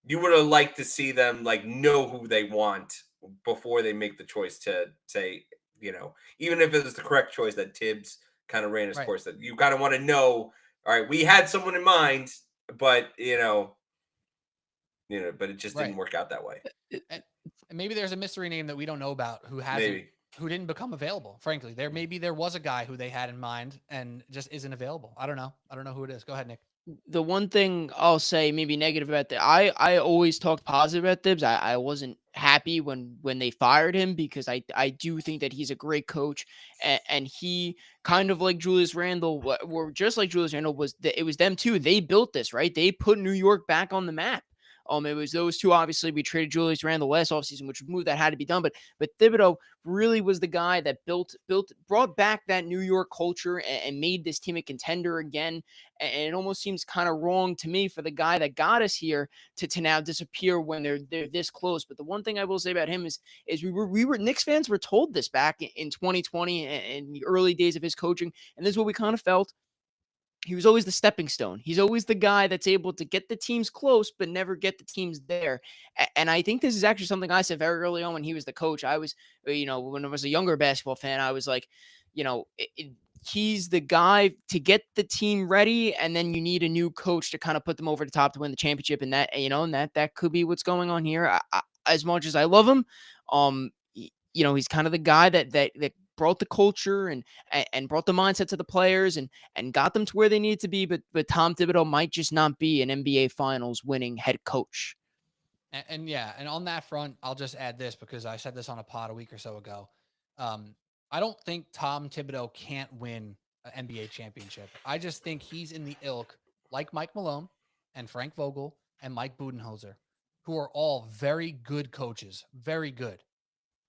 you would have liked to see them like know who they want before they make the choice to say, even if it was the correct choice that Tibbs kind of ran his course, that you kind of want to know, all right, we had someone in mind, but but it just didn't work out that way. And maybe there's a mystery name that we don't know about who didn't become available. Frankly, there was a guy who they had in mind and just isn't available. I don't know who it is. Go ahead, Nick. The one thing I'll say maybe negative about that, I always talked positive about Thibs. I wasn't happy when they fired him because I do think that he's a great coach, and he kind of like Julius Randle, were just like Julius Randle it was them too. They built this, right? They put New York back on the map. It was those two. Obviously, we traded Julius Randle last offseason, which was a move that had to be done. But Thibodeau really was the guy that brought back that New York culture and made this team a contender again. And it almost seems kind of wrong to me for the guy that got us here to now disappear when they're this close. But the one thing I will say about him is we were Knicks fans were told this back in 2020 and the early days of his coaching, and this is what we kind of felt. He was always the stepping stone. He's always the guy that's able to get the teams close, but never get the teams there. And I think this is actually something I said very early on when he was the coach. I was, when I was a younger basketball fan, I was like, he's the guy to get the team ready, and then you need a new coach to kind of put them over the top to win the championship. And that could be what's going on here. As much as I love him, he's kind of the guy that brought the culture and brought the mindset to the players and got them to where they need to be. But Tom Thibodeau might just not be an NBA Finals winning head coach. And on that front, I'll just add this because I said this on a pod a week or so ago. I don't think Tom Thibodeau can't win an NBA championship. I just think he's in the ilk like Mike Malone and Frank Vogel and Mike Budenholzer, who are all very good coaches, very good.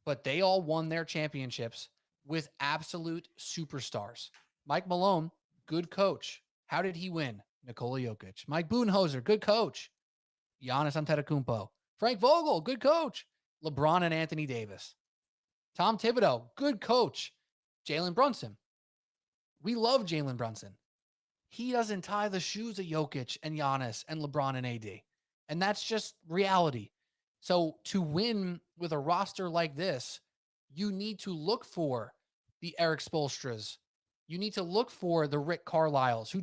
But they all won their championships with absolute superstars. Mike Malone, good coach. How did he win? Nikola Jokic. Mike Budenholzer, good coach. Giannis Antetokounmpo. Frank Vogel, good coach. LeBron and Anthony Davis. Tom Thibodeau, good coach. Jalen Brunson. We love Jalen Brunson. He doesn't tie the shoes of Jokic and Giannis and LeBron and AD. And that's just reality. So to win with a roster like this, you need to look for the Eric Spoelstras. You need to look for the Rick Carlisles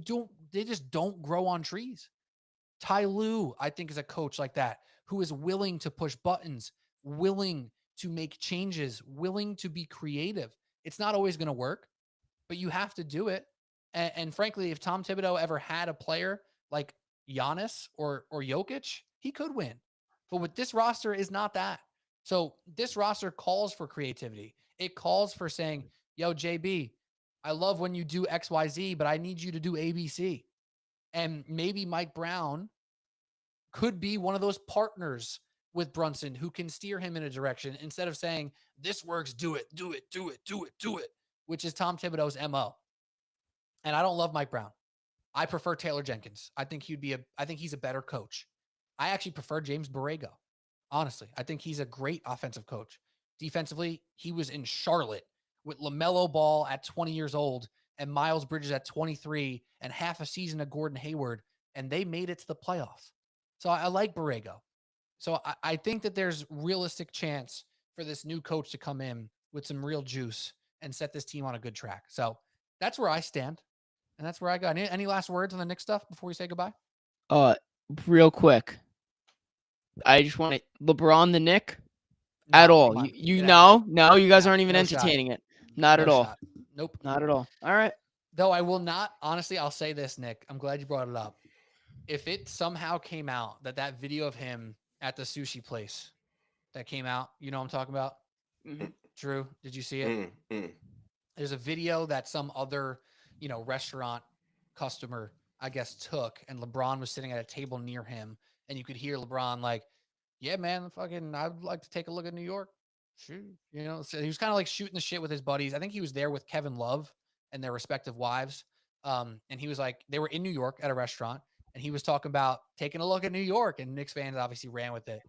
they just don't grow on trees. Ty Lue, I think, is a coach like that who is willing to push buttons, willing to make changes, willing to be creative. It's not always going to work, but you have to do it. And frankly, if Tom Thibodeau ever had a player like Giannis or Jokic, he could win. But with this roster is not that. So this roster calls for creativity. It calls for saying, yo, JB, I love when you do XYZ, but I need you to do ABC. And maybe Mike Brown could be one of those partners with Brunson who can steer him in a direction instead of saying, this works, do it, which is Tom Thibodeau's MO. And I don't love Mike Brown. I prefer Taylor Jenkins. I think he's a better coach. I actually prefer James Borrego. Honestly, I think he's a great offensive coach. Defensively, he was in Charlotte with LaMelo Ball at 20 years old and Miles Bridges at 23 and half a season of Gordon Hayward, and they made it to the playoffs. So I like Borrego. So I think that there's realistic chance for this new coach to come in with some real juice and set this team on a good track. So that's where I stand. And that's where I got. Any last words on the Knicks stuff before we say goodbye? Real quick. I just want to LeBron the Knick No, at all. on, You know, no, you guys aren't even no entertaining shot. it. Not at all. Shot. Nope. Not at all. All right. Though I will not, honestly, I'll say this, Nick. I'm glad you brought it up. If it somehow came out that video of him at the sushi place that came out, you know what I'm talking about? Mm-hmm. Drew, did you see it? There's a video that some other, restaurant customer, I guess, took, and LeBron was sitting at a table near him, and you could hear LeBron like, yeah, man, I'd like to take a look at New York. Shoot. So he was kind of like shooting the shit with his buddies. I think he was there with Kevin Love and their respective wives. And he was like, they were in New York at a restaurant, and he was talking about taking a look at New York, and Knicks fans obviously ran with it.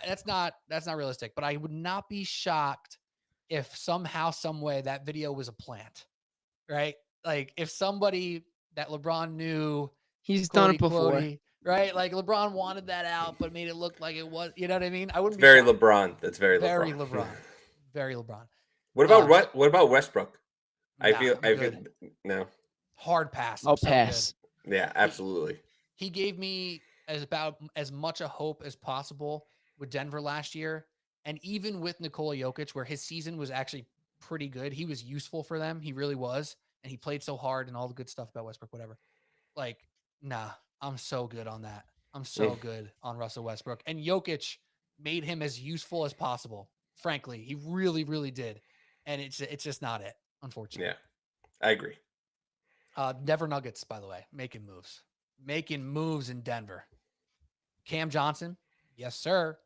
That's not realistic, but I would not be shocked if somehow, some way that video was a plant, right? Like if somebody that LeBron knew, he's done it before, right? Like LeBron wanted that out, but made it look like it was, you know what I mean? I wouldn't be very shocked. LeBron. That's very LeBron. Very LeBron. What about what about Westbrook? I feel no. Hard pass. I'll pass. Good. Yeah, absolutely. He gave me about as much a hope as possible with Denver last year. And even with Nikola Jokic, where his season was actually pretty good, he was useful for them. He really was. And he played so hard and all the good stuff about Westbrook, whatever. Like, nah, I'm so good on that. I'm so good on Russell Westbrook. And Jokic made him as useful as possible. Frankly, he really, really did. And it's just not it, unfortunately. Yeah, I agree. Denver Nuggets, by the way, making moves in Denver. Cam Johnson, yes, sir.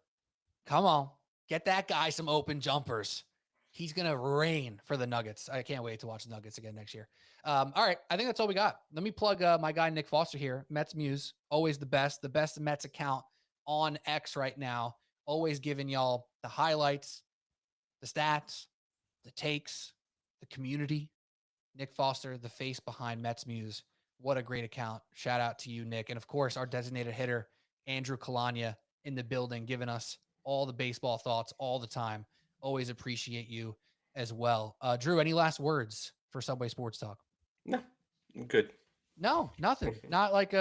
Come on, get that guy some open jumpers. He's gonna reign for the Nuggets. I can't wait to watch the Nuggets again next year. All right, I think that's all we got. Let me plug my guy Nick Foster here, MetsMuse, always the best Mets account on X right now. Always giving y'all the highlights, the stats, the takes, the community. Nick Foster, the face behind MetsMuse. What a great account. Shout out to you, Nick. And of course, our designated hitter, Andrew Calagna, in the building, giving us all the baseball thoughts all the time. Always appreciate you as well. Drew, any last words for Subway Sports Talk? No, I'm good. No, nothing. Not like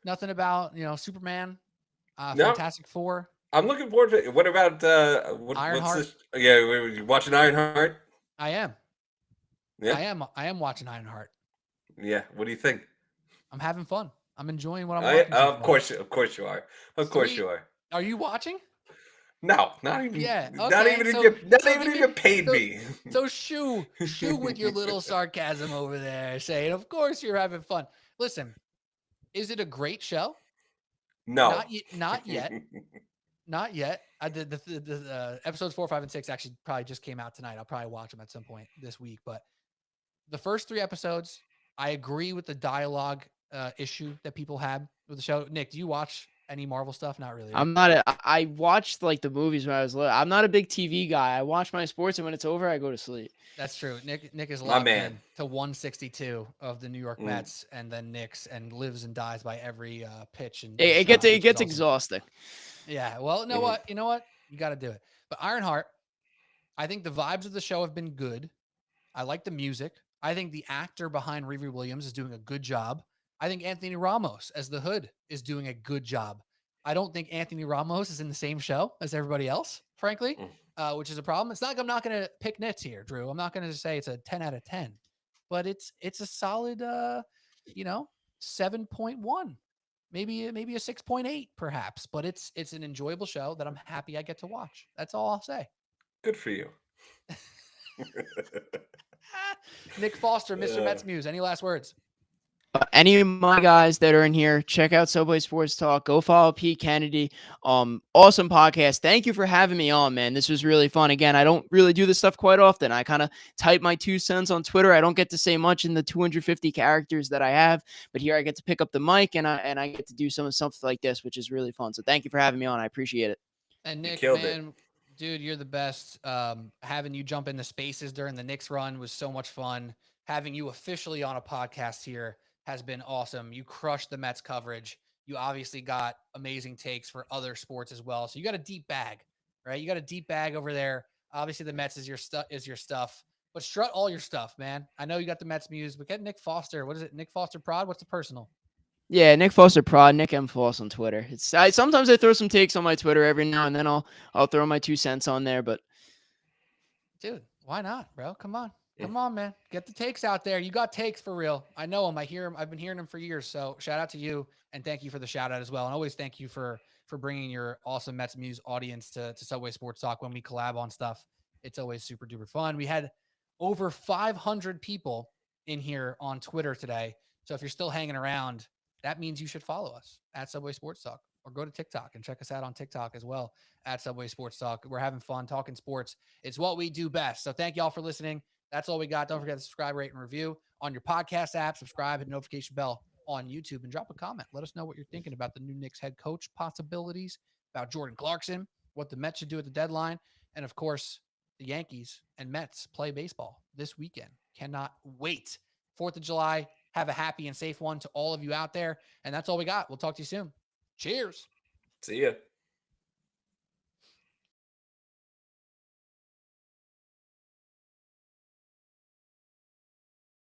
nothing about, Superman, No, Fantastic Four, I'm looking forward to it. What about what's Ironheart. this? Yeah, you watching Ironheart? I am. Yeah, I am watching Ironheart. yeah. What do you think? I'm having fun. I'm enjoying what I'm watching. So Of course you are. Of course you are. Are you watching? No, not even. Yeah. Not Okay. even if So, you, not so even give if me- you paid so- me. So shoo with your little sarcasm over there, saying, "Of course you're having fun." Listen, is it a great show? No, Not yet. Not yet. The episodes 4, 5, and 6 actually probably just came out tonight. I'll probably watch them at some point this week. But the first 3 episodes, I agree with the dialogue issue that people had with the show. Nick, do you watch any Marvel stuff? Not really. Right? I watched like the movies when I was little. I'm not a big TV guy. I watch my sports, and when it's over, I go to sleep. That's true. Nick is My locked man. in to 162 of the New York Mets and then Knicks, and lives and dies by every pitch. And It shot, which gets is awesome. exhausting. Yeah. Well, you know what? You got to do it. But Ironheart, I think the vibes of the show have been good. I like the music. I think the actor behind Riri Williams is doing a good job. I think Anthony Ramos as the Hood is doing a good job. I don't think Anthony Ramos is in the same show as everybody else, frankly, which is a problem. It's not like I'm not going to pick nits here, Drew. I'm not going to say it's a 10 out of 10, but it's a solid, 7.1, maybe a 6.8 perhaps, but it's an enjoyable show that I'm happy I get to watch. That's all I'll say. Good for you. Nick Foster, Mr. MetsMuse. Any last words? Any of my guys that are in here, check out Subway Sports Talk. Go follow Pete Kennedy. Awesome podcast. Thank you for having me on, man. This was really fun. Again, I don't really do this stuff quite often. I kind of type my 2 cents on Twitter. I don't get to say much in the 250 characters that I have, but here I get to pick up the mic and I get to do something like this, which is really fun. So thank you for having me on. I appreciate it. And Nick, killed man, dude, you're the best. Having you jump into spaces during the Knicks run was so much fun. Having you officially on a podcast here has been awesome. You crushed the Mets coverage. You obviously got amazing takes for other sports as well. So you got a deep bag, right? You got a deep bag over there. Obviously, the Mets is your stuff, but strut all your stuff, man. I know you got the MetsMuse, but get Nick Foster. What is it? Nick Foster Prod? What's the personal? Yeah, Nick Foster Prod, Nick M. Foss on Twitter. Sometimes I throw some takes on my Twitter every now and then. I'll throw my 2 cents on there, but dude, why not, bro? Come on, man. Get the takes out there. You got takes for real. I know them. I hear them. I've been hearing them for years. So shout out to you, and thank you for the shout out as well. And always thank you for bringing your awesome MetsMuse audience to Subway Sports Talk when we collab on stuff. It's always super duper fun. We had over 500 people in here on Twitter today. So if you're still hanging around, that means you should follow us at Subway Sports Talk, or go to TikTok and check us out on TikTok as well at Subway Sports Talk. We're having fun talking sports. It's what we do best. So thank y'all for listening. That's all we got. Don't forget to subscribe, rate, and review on your podcast app. Subscribe, hit the notification bell on YouTube, and drop a comment. Let us know what you're thinking about the new Knicks head coach possibilities, about Jordan Clarkson, what the Mets should do at the deadline, and of course, the Yankees and Mets play baseball this weekend. Cannot wait. 4th of July. Have a happy and safe one to all of you out there. And that's all we got. We'll talk to you soon. Cheers. See ya.